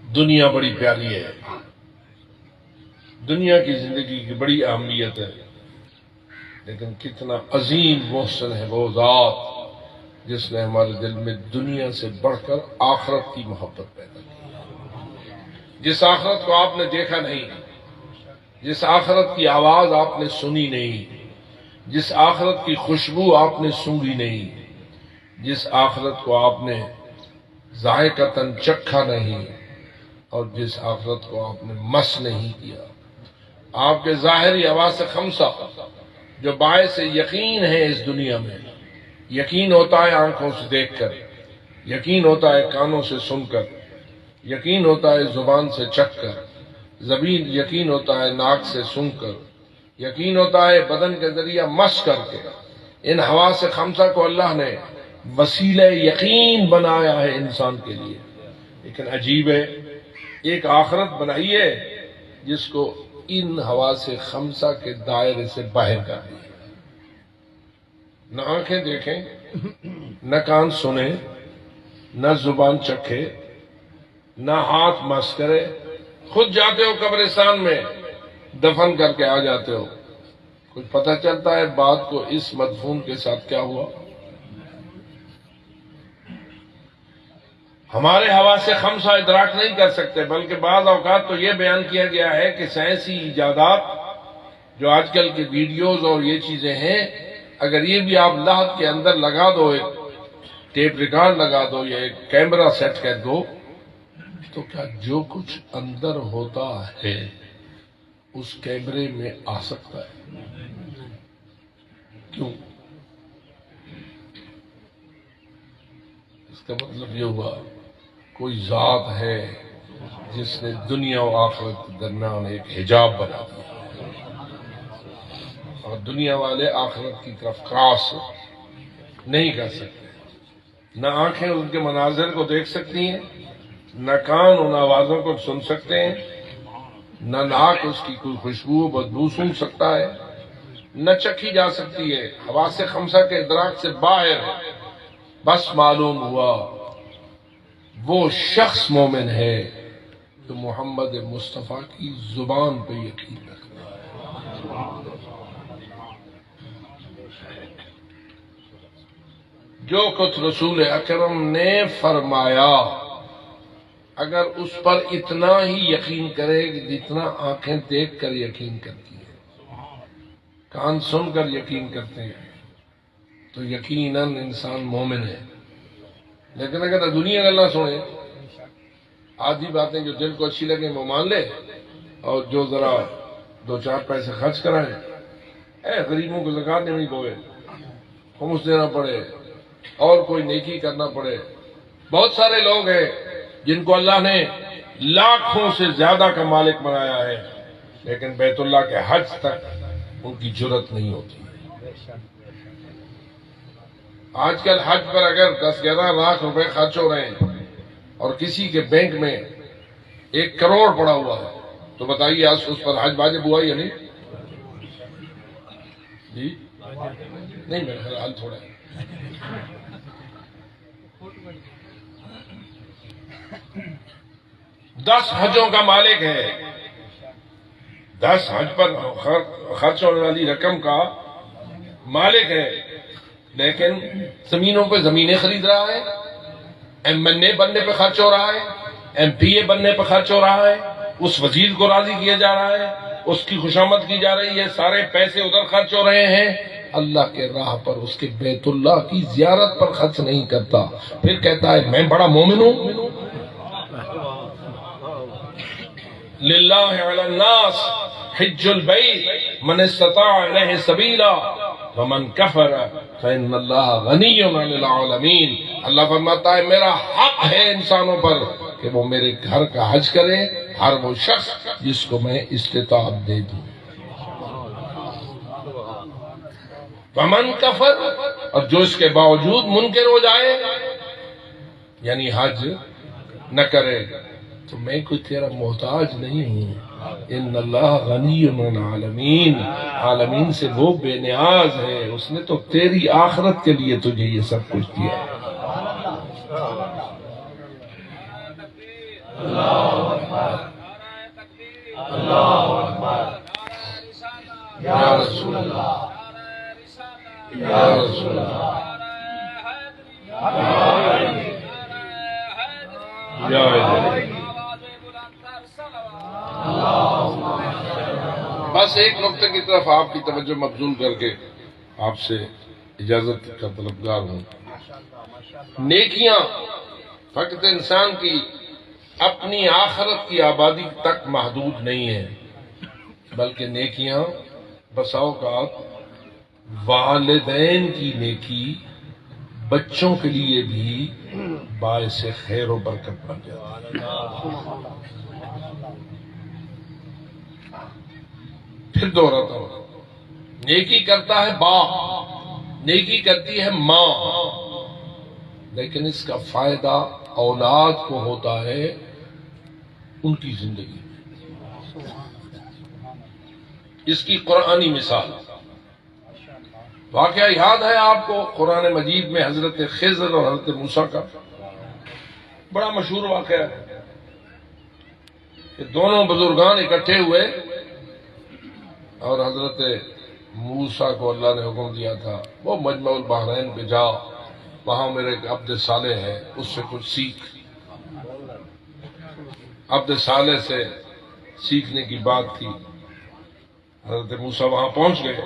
دنیا بڑی پیاری ہے، دنیا کی زندگی کی بڑی اہمیت ہے، لیکن کتنا عظیم محسن ہے وہ ذات جس نے ہمارے دل میں دنیا سے بڑھ کر آخرت کی محبت پیدا کی، جس آخرت کو آپ نے دیکھا نہیں، جس آخرت کی آواز آپ نے سنی نہیں، جس آخرت کی خوشبو آپ نے سونگھی نہیں، جس آخرت کو آپ نے ذائقتاً چکھا نہیں، اور جس آخرت کو آپ نے مس نہیں کیا۔ آپ کے ظاہری حواس خمسہ جو باعث یقین ہے اس دنیا میں، یقین ہوتا ہے آنکھوں سے دیکھ کر، یقین ہوتا ہے کانوں سے سن کر، یقین ہوتا ہے زبان سے چکھ کر، یقین ہوتا ہے ناک سے سن کر، یقین ہوتا ہے بدن کے ذریعہ مس کر کے۔ ان حواس خمسہ کو اللہ نے وسیلہ یقین بنایا ہے انسان کے لیے، لیکن عجیب ہے ایک آخرت بنائی ہے جس کو ان حواس خمسہ کے دائرے سے باہر کر دیا۔ نہ آنکھیں دیکھیں، نہ کان سنیں، نہ زبان چکھے، نہ ہاتھ مس کرے، خود جاتے ہو قبرستان میں دفن کر کے آ جاتے ہو، کچھ پتہ چلتا ہے بعد کو اس مدفون کے ساتھ کیا ہوا؟ ہمارے حواس خمسہ ادراک نہیں کر سکتے، بلکہ بعض اوقات تو یہ بیان کیا گیا ہے کہ سائنسی ایجادات جو آج کل کے ویڈیوز اور یہ چیزیں ہیں، اگر یہ بھی آپ لحد کے اندر لگا دو، ایک ٹیپ ریکارڈ لگا دو یا ایک کیمرہ سیٹ کر دو، تو کیا جو کچھ اندر ہوتا ہے اس کیمرے میں آ سکتا ہے؟ کیوں؟ اس کا مطلب یہ ہوا کوئی ذات ہے جس نے دنیا و آخرت کے درمیان ایک حجاب بنا دیا، اور دنیا والے آخرت کی طرف کراس نہیں کر سکتے۔ نہ آنکھیں ان کے مناظر کو دیکھ سکتی ہیں، نہ کان ان آوازوں کو سن سکتے ہیں، نہ ناک اس کی کوئی خوشبو و بدبو سن سکتا ہے، نہ چکھی جا سکتی ہے، حواس خمسہ کے ادراک سے باہر ہے۔ بس معلوم ہوا وہ شخص مومن ہے جو محمد مصطفیٰ کی زبان پہ یقین رکھتا ہے۔ جو کچھ رسول اکرم نے فرمایا اگر اس پر اتنا ہی یقین کرے جتنا آنکھیں دیکھ کر یقین کرتی ہیں، کان سن کر یقین کرتے ہیں، تو یقیناً انسان مومن ہے۔ لیکن اگر دنیا گلا سنے، آدھی باتیں جو دل کو اچھی لگیں وہ مان لے، اور جو ذرا دو چار پیسے خرچ کرائیں، غریبوں کو زکوٰۃ دینی پڑے، خمس دینا پڑے، اور کوئی نیکی کرنا پڑے۔ بہت سارے لوگ ہیں جن کو اللہ نے لاکھوں سے زیادہ کا مالک بنایا ہے، لیکن بیت اللہ کے حج تک ان کی جرت نہیں ہوتی۔ آج کل حج پر اگر 10-11 لاکھ روپے خرچ ہو رہے ہیں اور کسی کے بینک میں 1 کروڑ پڑا ہوا ہے، تو بتائیے آج اس پر حج واجب ہوا یا نہیں؟ جی نہیں، میرے خیال تھوڑا ہے۔ دس حجوں کا مالک ہے، 10 حج پر خرچ ہونے والی رقم کا مالک ہے، لیکن زمینوں پہ زمینیں خرید رہا ہے، ایم این اے بننے پہ خرچ ہو رہا ہے، ایم پی اے بننے پہ خرچ ہو رہا ہے، اس وزیر کو راضی کیا جا رہا ہے، اس کی خوشامد کی جا رہی ہے، سارے پیسے ادھر خرچ ہو رہے ہیں، اللہ کے راہ پر، اس کے بیت اللہ کی زیارت پر خرچ نہیں کرتا، پھر کہتا ہے میں بڑا مومن ہوں۔ للہ علی الناس حج البیت من استطاع الیہ سبیلا ومن کفر فإن اللہ غنی عن العالمین. اللہ فرماتا ہے میرا حق ہے انسانوں پر کہ وہ میرے گھر کا حج کرے، ہر وہ شخص جس کو میں استطاعت دے دوں. ومن کفر، اور جو اس کے باوجود منکر ہو جائے یعنی حج نہ کرے، تو میں کوئی تیرا محتاج نہیں ہوں. ان اللہ غنی عن العالمین، عالمین سے وہ بے نیاز ہے، اس نے تو تیری آخرت کے لیے تجھے یہ سب کچھ دیا. یا رسول اللہ، یا رسول اللہ، یا بس ایک نقطے کی طرف آپ کی توجہ مبذول کر کے آپ سے اجازت کا طلبگار ہوں. نیکیاں فقط انسان کی اپنی آخرت کی آبادی تک محدود نہیں ہیں، بلکہ نیکیاں بسا اوقات والدین کی نیکی بچوں کے لیے بھی باعث خیر و برکت بن جاتی ہے. پھر دوہراتا ہوں، نیکی کرتا ہے باپ، نیکی کرتی ہے ماں، لیکن اس کا فائدہ اولاد کو ہوتا ہے ان کی زندگی. اس کی قرآنی مثال واقعہ یاد ہے آپ کو، قرآن مجید میں حضرت خضر اور حضرت موسیٰ کا بڑا مشہور واقعہ ہے کہ دونوں بزرگان اکٹھے ہوئے اور حضرت موسیٰ کو اللہ نے حکم دیا تھا وہ مجمع البحرین پہ جا، وہاں میرے عبد صالح ہے اس سے کچھ سیکھ. عبد صالح سے سیکھنے کی بات تھی. حضرت موسیٰ وہاں پہنچ گئے،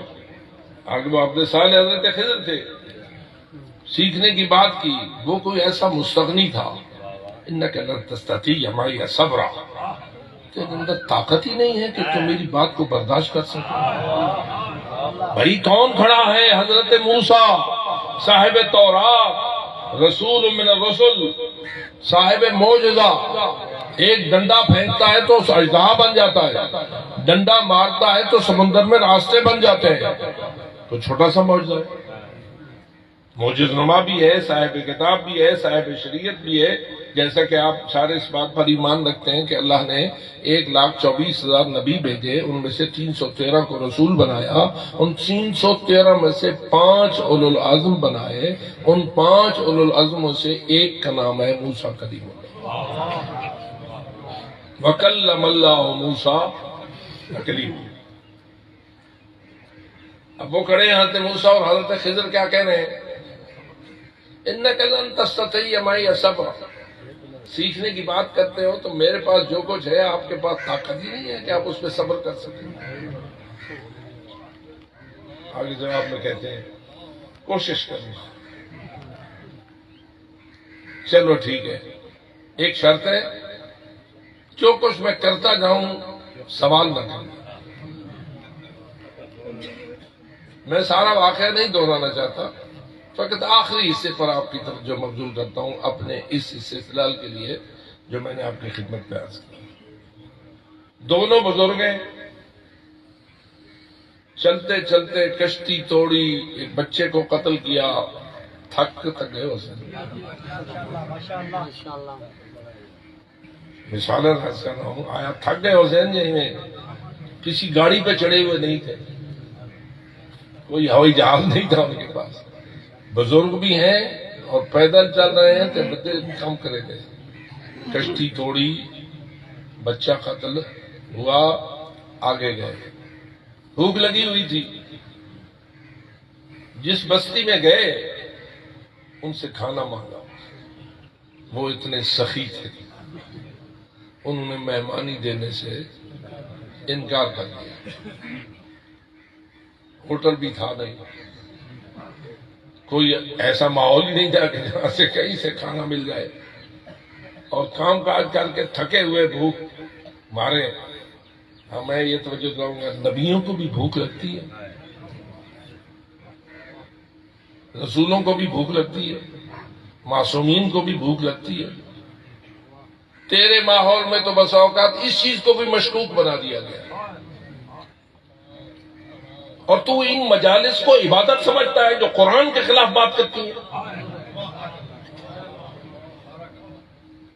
آگے وہ عبد صالح حضرت خضر تھے، سیکھنے کی بات کی. وہ کوئی ایسا مستغنی تھا، انک لن تستطیع معی صبرا، تیرے اندر طاقت ہی نہیں ہے کہ تم میری بات کو برداشت کر سکے. بھائی کون کھڑا ہے؟ حضرت موسیٰ صاحب تورات، رسول من الرسل، صاحب معجزہ. ایک ڈنڈا پھینکتا ہے تو اژدہا بن جاتا ہے، ڈنڈا مارتا ہے تو سمندر میں راستے بن جاتے ہیں. تو چھوٹا سا معجزہ ہے، معجز نما بھی ہے، صاحب کتاب بھی ہے، صاحب شریعت بھی ہے. جیسا کہ آپ سارے اس بات پر ایمان رکھتے ہیں کہ اللہ نے 1,24,000 نبی بھیجے، ان میں سے 313 کو رسول بنایا، ان 313 میں سے 5 اولو العزم بنائے، ان 5 اولو العزموں سے ایک کا نام ہے موسیٰ کلیم اللہ. وَكَلَّمَ اللَّهُ مُوسَىٰ تَكْلِيمًا. اب وہ کھڑے ہیں حضرت موسیٰ اور حضرت خضر کیا کہہ رہے ہیں؟ اِنَّكَ لَن تَسْتَطِيعَ مَعِيَ صَبْرًا. سیکھنے کی بات کرتے ہو تو میرے پاس جو کچھ ہے آپ کے پاس طاقت ہی نہیں ہے کہ آپ اس پہ صبر کر سکیں. آگے جواب میں کہتے ہیں کوشش کرنا. چلو ٹھیک ہے، ایک شرط ہے، جو کچھ میں کرتا جاؤں سوال نہ کرنا. میں سارا واقعہ نہیں دہرانا چاہتا، فقط آخری حصے پر آپ کی توجہ مبذول کرتا ہوں اپنے اس استدلال کے لیے جو میں نے آپ کی خدمت میں عرض کیا. دونوں بزرگیں چلتے چلتے کشتی توڑی، ایک بچے کو قتل کیا، تھک گئے اسے. مثال عرض کر رہا ہوں، آیا تھک گئے حسین جی میں، کسی گاڑی پہ چڑھے ہوئے نہیں تھے، کوئی ہوائی جہاز نہیں تھا ان کے پاس، بزرگ بھی ہیں اور پیدل چل رہے ہیں تو بدے کم کرے گئے. کشتی توڑی، بچہ قتل ہوا، آگے گئے. بھوک لگی ہوئی تھی، جس بستی میں گئے ان سے کھانا مانگا. وہ اتنے سخی تھے، انہوں نے مہمانی دینے سے انکار کر دیا. ہوٹل بھی تھا نہیں، کوئی ایسا ماحول ہی نہیں تھا کہ جہاں سے کہیں سے کھانا مل جائے. اور کام کاج کر کے تھکے ہوئے، بھوک مارے، ہاں میں یہ توجہ دلاؤں گا، نبیوں کو بھی بھوک لگتی ہے، رسولوں کو بھی بھوک لگتی ہے، معصومین کو بھی بھوک لگتی ہے۔ تیرے ماحول میں تو بسا اوقات اس چیز کو بھی مشکوک بنا دیا گیا، اور تو ان مجالس کو عبادت سمجھتا ہے جو قرآن کے خلاف بات کرتی ہیں،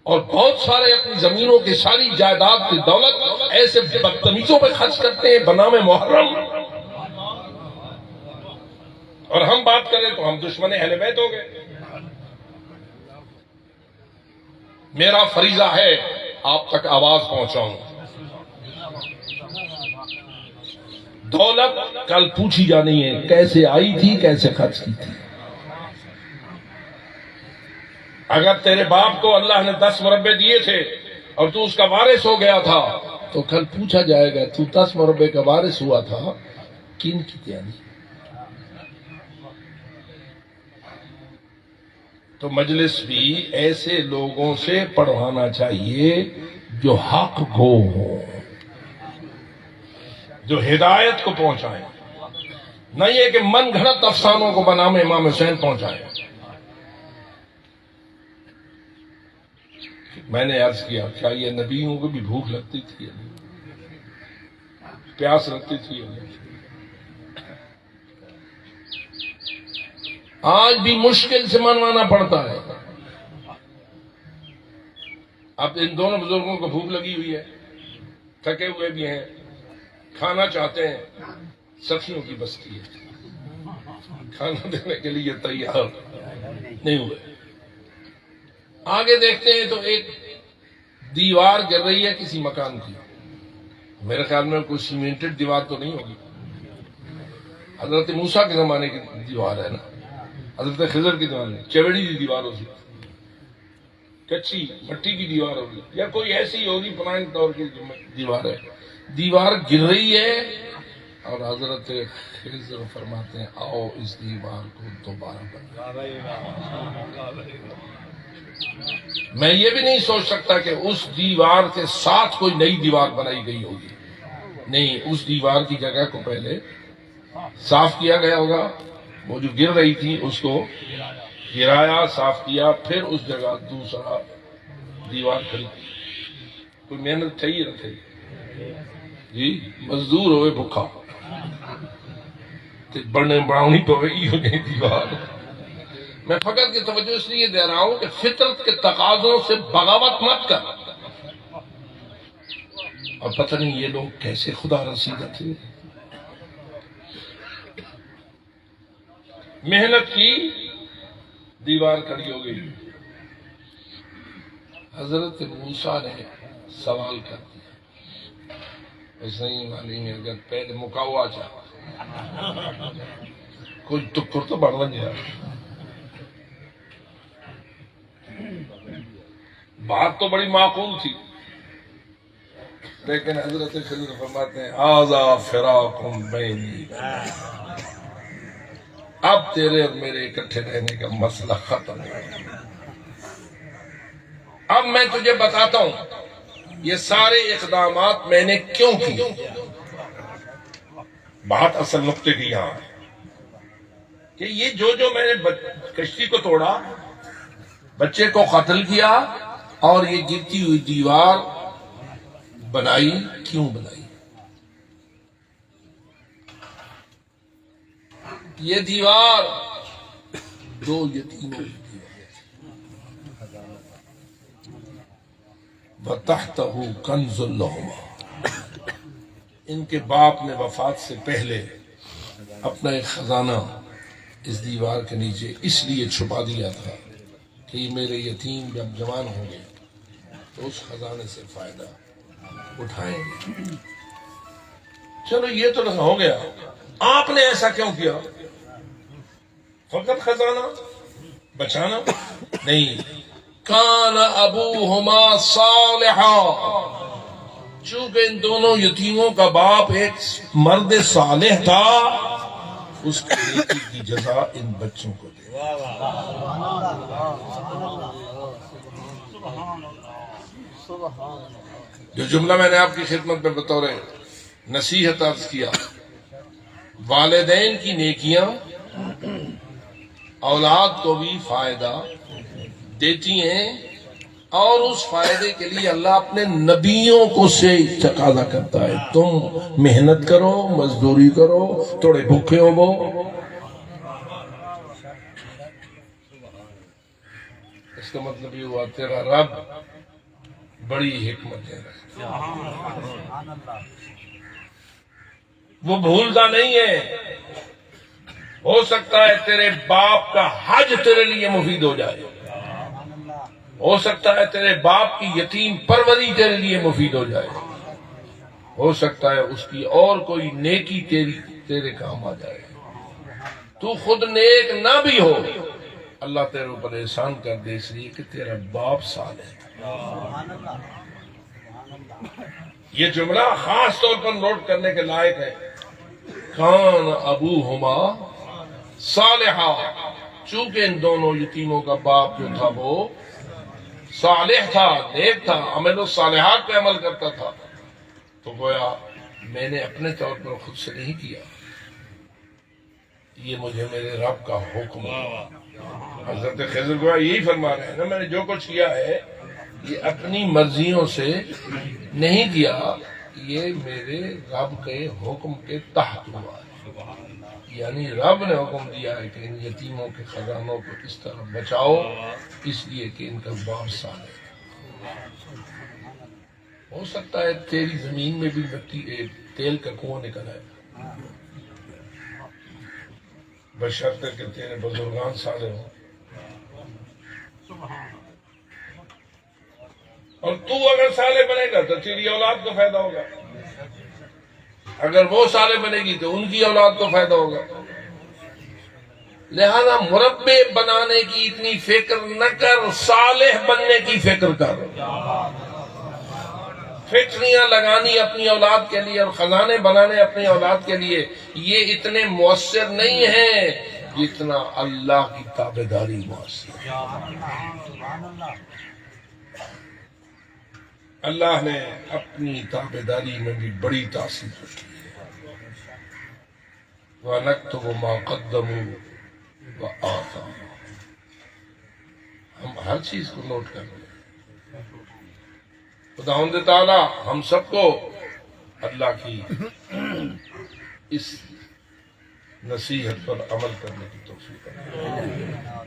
اور بہت سارے اپنی زمینوں کی ساری جائیداد کی دولت ایسے بدتمیزوں پہ خرچ کرتے ہیں بنام محرم، اور ہم بات کریں تو ہم دشمن اہل بیت ہو گئے۔ میرا فریضہ ہے آپ تک آواز پہنچاؤں۔ دولت کل پوچھی جانی ہے، کیسے آئی تھی، کیسے خرچ کی تھی۔ اگر تیرے باپ کو اللہ نے 10 مربع دیے تھے اور تو اس کا وارث ہو گیا تھا تو کل پوچھا جائے گا تو 10 مربع کا وارث ہوا تھا کن کی تیاری۔ تو مجلس بھی ایسے لوگوں سے پڑھوانا چاہیے جو حق گو ہوں، جو ہدایت کو پہنچائیں، نہ یہ کہ من گھڑت افسانوں کو بنام امام حسین پہنچائیں۔ میں نے عرض کیا کیا یہ نبیوں کو بھی بھوک لگتی تھی، پیاس لگتی تھی؟ آج بھی مشکل سے منوانا پڑتا ہے۔ اب ان دونوں بزرگوں کو بھوک لگی ہوئی ہے، تھکے ہوئے بھی ہیں، کھانا چاہتے ہیں، سخیوں کی بستی ہے، کھانا دینے کے لیے تیار نہیں ہوئے۔ آگے دیکھتے ہیں تو ایک دیوار گر رہی ہے کسی مکان کی، میرے خیال میں کوئی سیمنٹڈ دیوار تو نہیں ہوگی، حضرت موسیٰ کے زمانے کی دیوار ہے نا، حضرت خضر کی دیوار نہیں، چوڑی کی دیوار ہوگی، کچی مٹی کی دیوار ہوگی، یا کوئی ایسی ہوگی پرانی طور کی دیوار ہے۔ دیوار گر رہی ہے اور حضرت خضر فرماتے ہیں آؤ اس دیوار کو دوبارہ بنائیں۔ میں یہ بھی نہیں سوچ سکتا کہ اس دیوار کے ساتھ کوئی نئی دیوار بنائی گئی ہوگی، نہیں، اس دیوار کی جگہ کو پہلے صاف کیا گیا ہوگا، وہ جو گر رہی تھی اس کو گرایا، صاف کیا، پھر اس جگہ دوسرا دیوار کھڑی کی۔ کوئی محنت چاہیے نہ چاہیے جی، مزدور ہوئے بھوکا بڑھنے بڑھاؤنی پوے ہو گئی دیوار۔ میں فقط کی توجہ اس لیے دے رہا ہوں کہ فطرت کے تقاضوں سے بغاوت مت کر۔ اور پتہ نہیں یہ لوگ کیسے خدا رسیدہ تھے، محنت کی، دیوار کھڑی ہو گئی۔ حضرت موسیٰ نے سوال کر دیا، ایسا ہی والی میں اگر پہلے مکاوا چاہتا کچھ ٹکر تو بڑھ بن جائے۔ بات تو بڑی معقول تھی، لیکن حضرت خضر فرماتے ہیں آذا فراق بینی، اب تیرے اور میرے اکٹھے رہنے کا مسئلہ ختم ہے۔ اب میں تجھے بتاتا ہوں یہ سارے اقدامات میں نے کیوں کیے۔ بات اصل نقطے کی یہاں ہے کہ یہ جو میں نے کشتی کو توڑا، بچے کو قتل کیا اور یہ گرتی ہوئی دیوار بنائی، کیوں بنائی؟ یہ دیوار دو یتیموں کی وَتَحْتَهُ كَنْزٌ لَهُمَا، ان کے باپ نے وفات سے پہلے اپنا ایک خزانہ اس دیوار کے نیچے اس لیے چھپا دیا تھا کہ یہ میرے یتیم جب جوان ہوں گے تو اس خزانے سے فائدہ اٹھائیں گے۔ چلو یہ تو ہو گیا، آپ نے ایسا کیوں کیا؟ فقط خزانہ بچانا نہیں، کان ابوہما صالحا، چونکہ ان دونوں یتیموں کا باپ ایک مرد صالح تھا، اس کی نیکی کی جزا ان بچوں کو دے۔ جو جملہ میں نے آپ کی خدمت میں بطور نصیحت عرض کیا، والدین کی نیکیاں اولاد کو بھی فائدہ دیتی ہیں، اور اس فائدے کے لیے اللہ اپنے نبیوں کو سے تقاضا کرتا ہے، تم محنت کرو، مزدوری کرو، تھوڑے بھوکے ہو وہ۔ اس کا مطلب یہ ہوا تیرا رب بڑی حکمت ہے، وہ بھولتا نہیں ہے۔ ہو سکتا ہے تیرے باپ کا حج تیرے لیے مفید ہو جائے، ہو سکتا ہے تیرے باپ کی یتیم پروری تیرے لیے مفید ہو جائے، ہو سکتا ہے اس کی اور کوئی نیکی تیرے کام آ جائے۔ تو خود نیک نہ بھی ہو، اللہ تیرے اوپر احسان کر دے اس لیے کہ تیرا باپ صالح ہے۔ یہ جملہ خاص طور پر نوٹ کرنے کے لائق ہے، کان ابوہما صالحا، چونکہ ان دونوں یتیموں کا باپ جو تھا وہ صالح تھا، نیک تھا، عمل الصالحات پہ عمل کرتا تھا، تو گویا میں نے اپنے طور پر خود سے نہیں کیا، یہ مجھے میرے رب کا حکم ہے۔ حضرت خضر گویا یہی فرما رہے ہیں نا، میں نے جو کچھ کیا ہے یہ اپنی مرضیوں سے نہیں کیا، یہ میرے رب کے حکم کے تحت ہوا ہے۔ یعنی رب نے حکم دیا ہے کہ ان یتیموں کے خزانوں کو اس طرح بچاؤ، اس لیے کہ ان کا باپ صالح ہے۔ ہو سکتا ہے تیری زمین میں بھی تیل کا کنواں نکل آئے، بشرطے کہ تیرے بزرگان صالح ہوں، اور تو اگر صالح بنے گا تو تیری اولاد کو فائدہ ہوگا، اگر وہ صالح بنے گی تو ان کی اولاد کو فائدہ ہوگا۔ لہذا مربع بنانے کی اتنی فکر نہ کر، صالح بننے کی فکر کر۔ فیکٹریاں لگانی اپنی اولاد کے لیے اور خزانے بنانے اپنی اولاد کے لیے یہ اتنے مؤثر نہیں ہیں جتنا اللہ کی تابعداری مؤثر ہے۔ اللہ نے اپنی تابعداری میں بھی بڑی تاثیر رکھی ہے۔ وَنَكْتُبُ مَا قَدَّمُوا وَآثَارَهُمْ، ہم ہر چیز کو نوٹ کر لیں۔ خداوند تعالی ہم سب کو اللہ کی اس نصیحت پر عمل کرنے کی توفیق عطا۔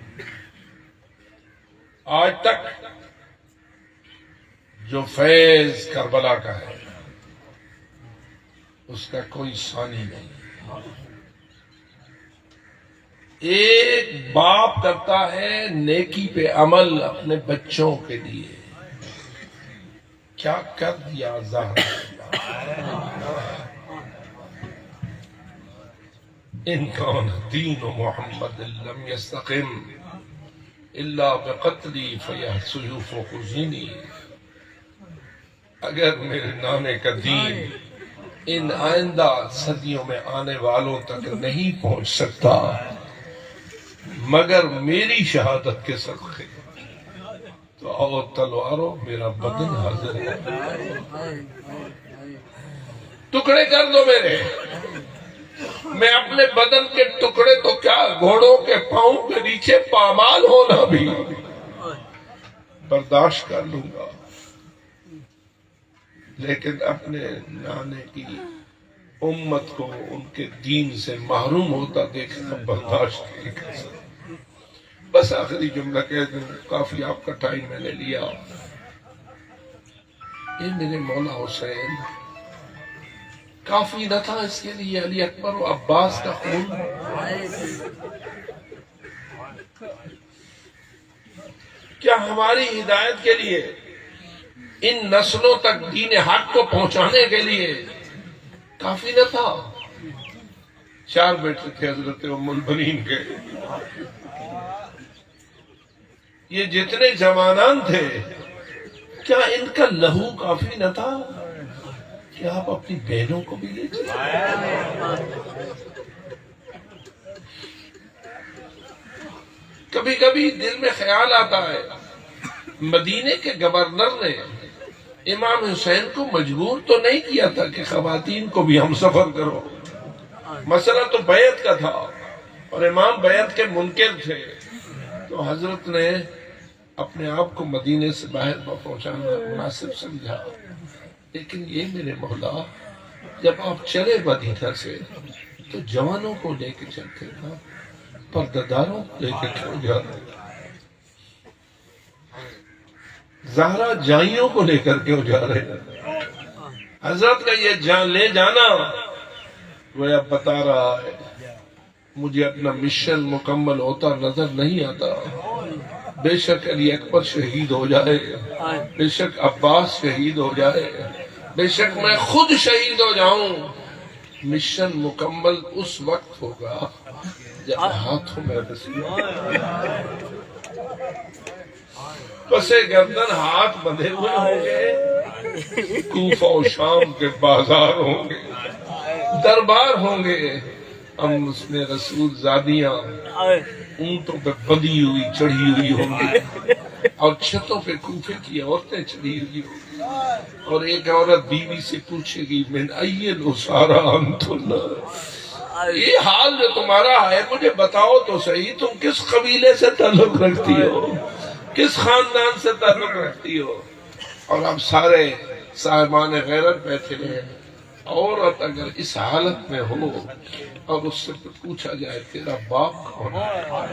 آج تک جو فیض کربلا کا ہے اس کا کوئی ثانی نہیں۔ ایک باپ کرتا ہے نیکی پہ عمل اپنے بچوں کے لیے، کیا کر دیا زہرا، ان کان دین محمد لم یستقم الا بقتلی فیحسیف خزینی، اگر میرے نانے کا دین ان آئندہ صدیوں میں آنے والوں تک نہیں پہنچ سکتا مگر میری شہادت کے صدقے، تو آؤ تلواروں میرا بدن حاضر ہے، ٹکڑے کر دو میرے، میں اپنے بدن کے ٹکڑے تو کیا گھوڑوں کے پاؤں کے نیچے پامال ہونا بھی برداشت کر لوں گا، لیکن اپنے نانے کی امت کو ان کے دین سے محروم ہوتا دیکھنا برداشت نہیں کر سکتا۔ بس آخری جملہ کہہ دوں، کافی آپ کا ٹائم میں نے لیا۔ یہ میرے مولا حسین کافی نہ تھا اس کے لیے علی اکبر و عباس کا خون؟ کیا ہماری ہدایت کے لیے، ان نسلوں تک دین حق کو پہنچانے کے لیے کافی نہ تھا؟ 4 بیٹے تھے حضرت ام البنین کے، یہ جتنے جوانان تھے کیا ان کا لہو کافی نہ تھا کہ آپ اپنی بہنوں کو بھی لے چلے؟ کبھی کبھی دل میں خیال آتا ہے، مدینے کے گورنر نے امام حسین کو مجبور تو نہیں کیا تھا کہ خواتین کو بھی ہم سفر کرو، مسئلہ تو بیعت کا تھا اور امام بیعت کے منکر تھے، تو حضرت نے اپنے آپ کو مدینے سے باہر پہنچانا مناسب سمجھا۔ لیکن یہ میرے مولا، جب آپ چلے مدینہ سے تو جوانوں کو لے کے چلتے نا، پردہ لے کے کیوں جا رہے؟ زہرا جائیوں کو لے کر کیوں جا رہے؟ حضرت کا یہ لے جانا وہ اب بتا رہا ہے مجھے اپنا مشن مکمل ہوتا نظر نہیں آتا۔ بے شک علی اکبر شہید ہو جائے، بے شک عباس شہید ہو جائے، بے شک میں خود شہید ہو جاؤں، مشن مکمل اس وقت ہوگا جب ہاتھوں میں رسیاں پسے گردن ہاتھ بندھے ہوئے ہوں گے، کوفہ و شام کے بازار ہوں گے، دربار ہوں گے، ہم اس میں رسول زادیاں اونٹوں پہ بندھی ہوئی چڑھی ہوئی ہوں گی اور چھتوں پہ کوفے کی عورتیں چڑھی ہوئی ہوں گی، اور ایک عورت بیوی سے پوچھے گی من ای الاسارا انتن، یہ حال جو تمہارا ہے مجھے بتاؤ تو صحیح، تم کس قبیلے سے تعلق رکھتی ہو، کس خاندان سے تعلق رکھتی ہو؟ اور اب سارے صاحبان غیرت بیٹھے ہیں، عورت اگر اس حالت میں ہو اور اس سے پوچھا جائے تیرا باپ کون ہے،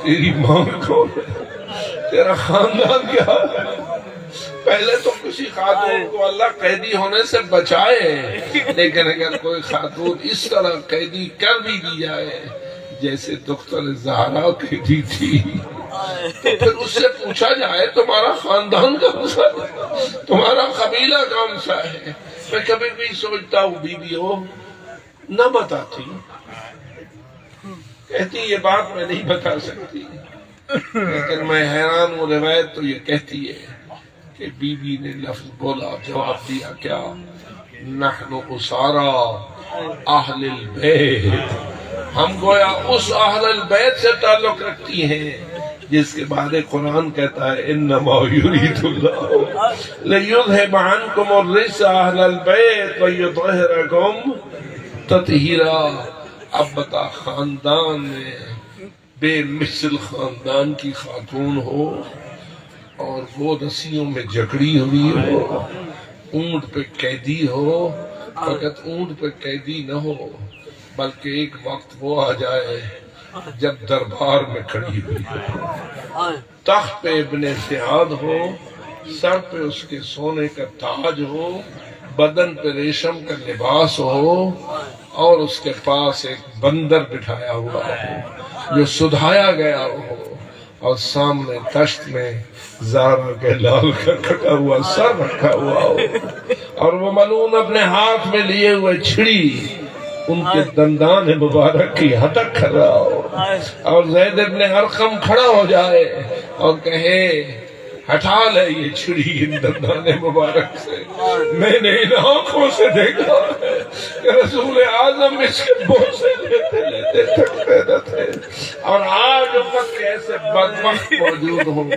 تیری ماں کون ہے، تیرا خاندان کیا ہے، پہلے تو کسی خاتون کو اللہ قیدی ہونے سے بچائے، لیکن اگر کوئی خاتون اس طرح قیدی کر بھی دی جائے جیسے دختر زہرا قیدی تھی، تو پھر اس سے پوچھا جائے تمہارا خاندان کون سا ہے، تمہارا قبیلہ کون سا ہے۔ میں کبھی بھی سوچتا ہوں بیویوں نہ بتاتی، کہتی یہ بات میں نہیں بتا سکتی، لیکن میں حیران ہوں، روایت تو یہ کہتی ہے کہ بیوی نے لفظ بولا، جواب دیا کیا، نحن اسارا اہل البیت، ہم گویا اس اہل البیت سے تعلق رکھتی ہیں جس کے بارے قرآن کہتا ہے انما یرید اللہ لیذھب عنکم الرجس اہل البیت ویطہرکم تطہیرا۔ اب بتا خاندان میں بے مثل خاندان کی خاتون ہو اور وہ رسیوں میں جکڑی ہوئی ہو، اونٹ پہ قیدی ہو، فقط اونٹ پہ قیدی نہ ہو بلکہ ایک وقت وہ آ جائے جب دربار میں کھڑی ہوئی ہو، تخت پہ ابن سعاد ہو، سر پہ اس کے سونے کا تاج ہو، بدن پہ ریشم کا لباس ہو، اور اس کے پاس ایک بندر بٹھایا ہوا ہو جو سدھایا گیا ہو، اور سامنے دشت میں زہرا کے لال کا کٹا ہوا سر رکھا ہوا ہو، اور وہ ملعون اپنے ہاتھ میں لیے ہوئے چھڑی ان کے دندان مبارک کی ہتک کر رہا ہو، اور زید ابن ارقم کھڑا ہو جائے اور کہے ہٹا لے یہ چھڑی ان دندان مبارک سے، میں نے ان آنکھوں سے دیکھا ہے کہ رسول اعظم اس کے بوسے لیتے لیتے تھکتے نہ تھے، اور آج امت کے ایسے بدبخت موجود ہوں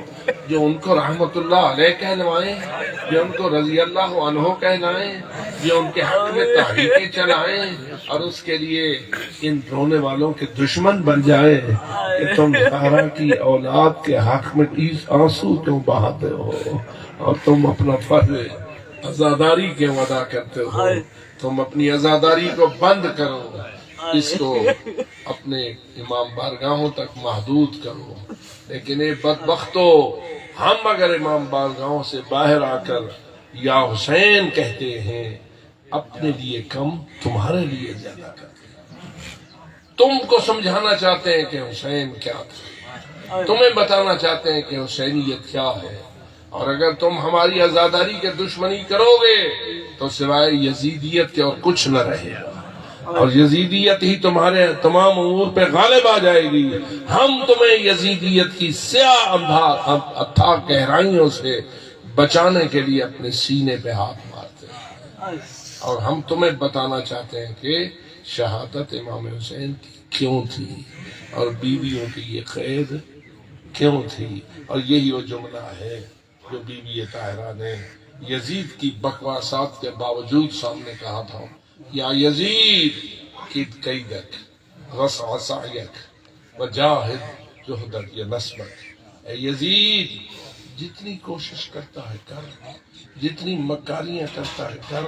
جو ان کو رحمت اللہ علیہ کہلوائیں، جو ان کو رضی اللہ عنہ کہلائیں، جو ان کے حق میں تحریکیں چلائیں، اور اس کے لیے ان رونے والوں کے دشمن بن جائیں کہ تم زہرا کی اولاد کے حق میں آنسو کیوں بہاتے ہو، اور تم اپنا فرض عزاداری کیوں ادا کرتے ہو، تم اپنی عزاداری کو بند کرو، اس کو اپنے امام بارگاہوں تک محدود کرو۔ لیکن اے بدبختو، ہم اگر امام بارگاہوں سے باہر آ کر یا حسین کہتے ہیں، اپنے لیے کم تمہارے لیے زیادہ کرتے ہیں، تم کو سمجھانا چاہتے ہیں کہ حسین کیا تھا، تمہیں بتانا چاہتے ہیں کہ حسینیت کیا ہے، اور اگر تم ہماری عزاداری کے دشمنی کرو گے تو سوائے یزیدیت کے اور کچھ نہ رہے گا، اور یزیدیت ہی تمہارے تمام امور پہ غالب آ جائے گی۔ ہم تمہیں یزیدیت کی سیاہ اتھاہ گہرائیوں سے بچانے کے لیے اپنے سینے پہ ہاتھ مارتے ہیں، اور ہم تمہیں بتانا چاہتے ہیں کہ شہادت امام حسین کی کیوں تھی، اور بیویوں کی یہ قید کیوں تھی، اور یہی وہ جملہ ہے جو بی بی طاہرہ نے یزید کی بکواسات کے باوجود سامنے کہا تھا یا یزید کید کیدک وسع سعیک وجاہد جہدک یا نسبک، اے یزید جتنی کوشش کرتا ہے کر، جتنی مکاریاں کرتا ہے کر،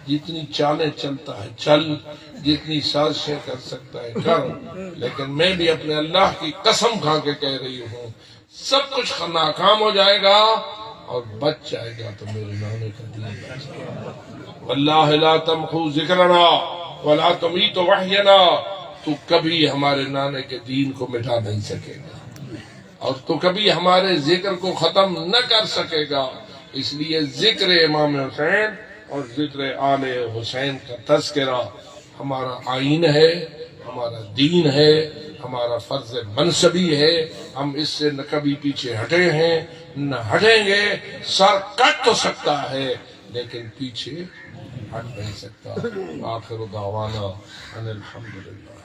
جتنی چالیں چلتا ہے چل، جتنی سازشیں کر سکتا ہے کر، لیکن میں بھی اپنے اللہ کی قسم کھا کے کہہ رہی ہوں سب کچھ ناکام ہو جائے گا اور بچ جائے گا تو میرے نانے کا دین بچ جائے گا۔ واللہ لا تمحو ذکرنا ولا تمیت وحینا، تو کبھی ہمارے نانے کے دین کو مٹا نہیں سکے گا اور تو کبھی ہمارے ذکر کو ختم نہ کر سکے گا۔ اس لیے ذکر امام حسین اور ذکر آل حسین کا تذکرہ ہمارا آئین ہے، ہمارا دین ہے، ہمارا فرض منصبی ہے۔ ہم اس سے نہ کبھی پیچھے ہٹے ہیں نہ ہٹیں گے۔ سر کٹ تو سکتا ہے لیکن پیچھے ہٹ نہیں سکتا۔ آخر دعوانا ان الحمدللہ۔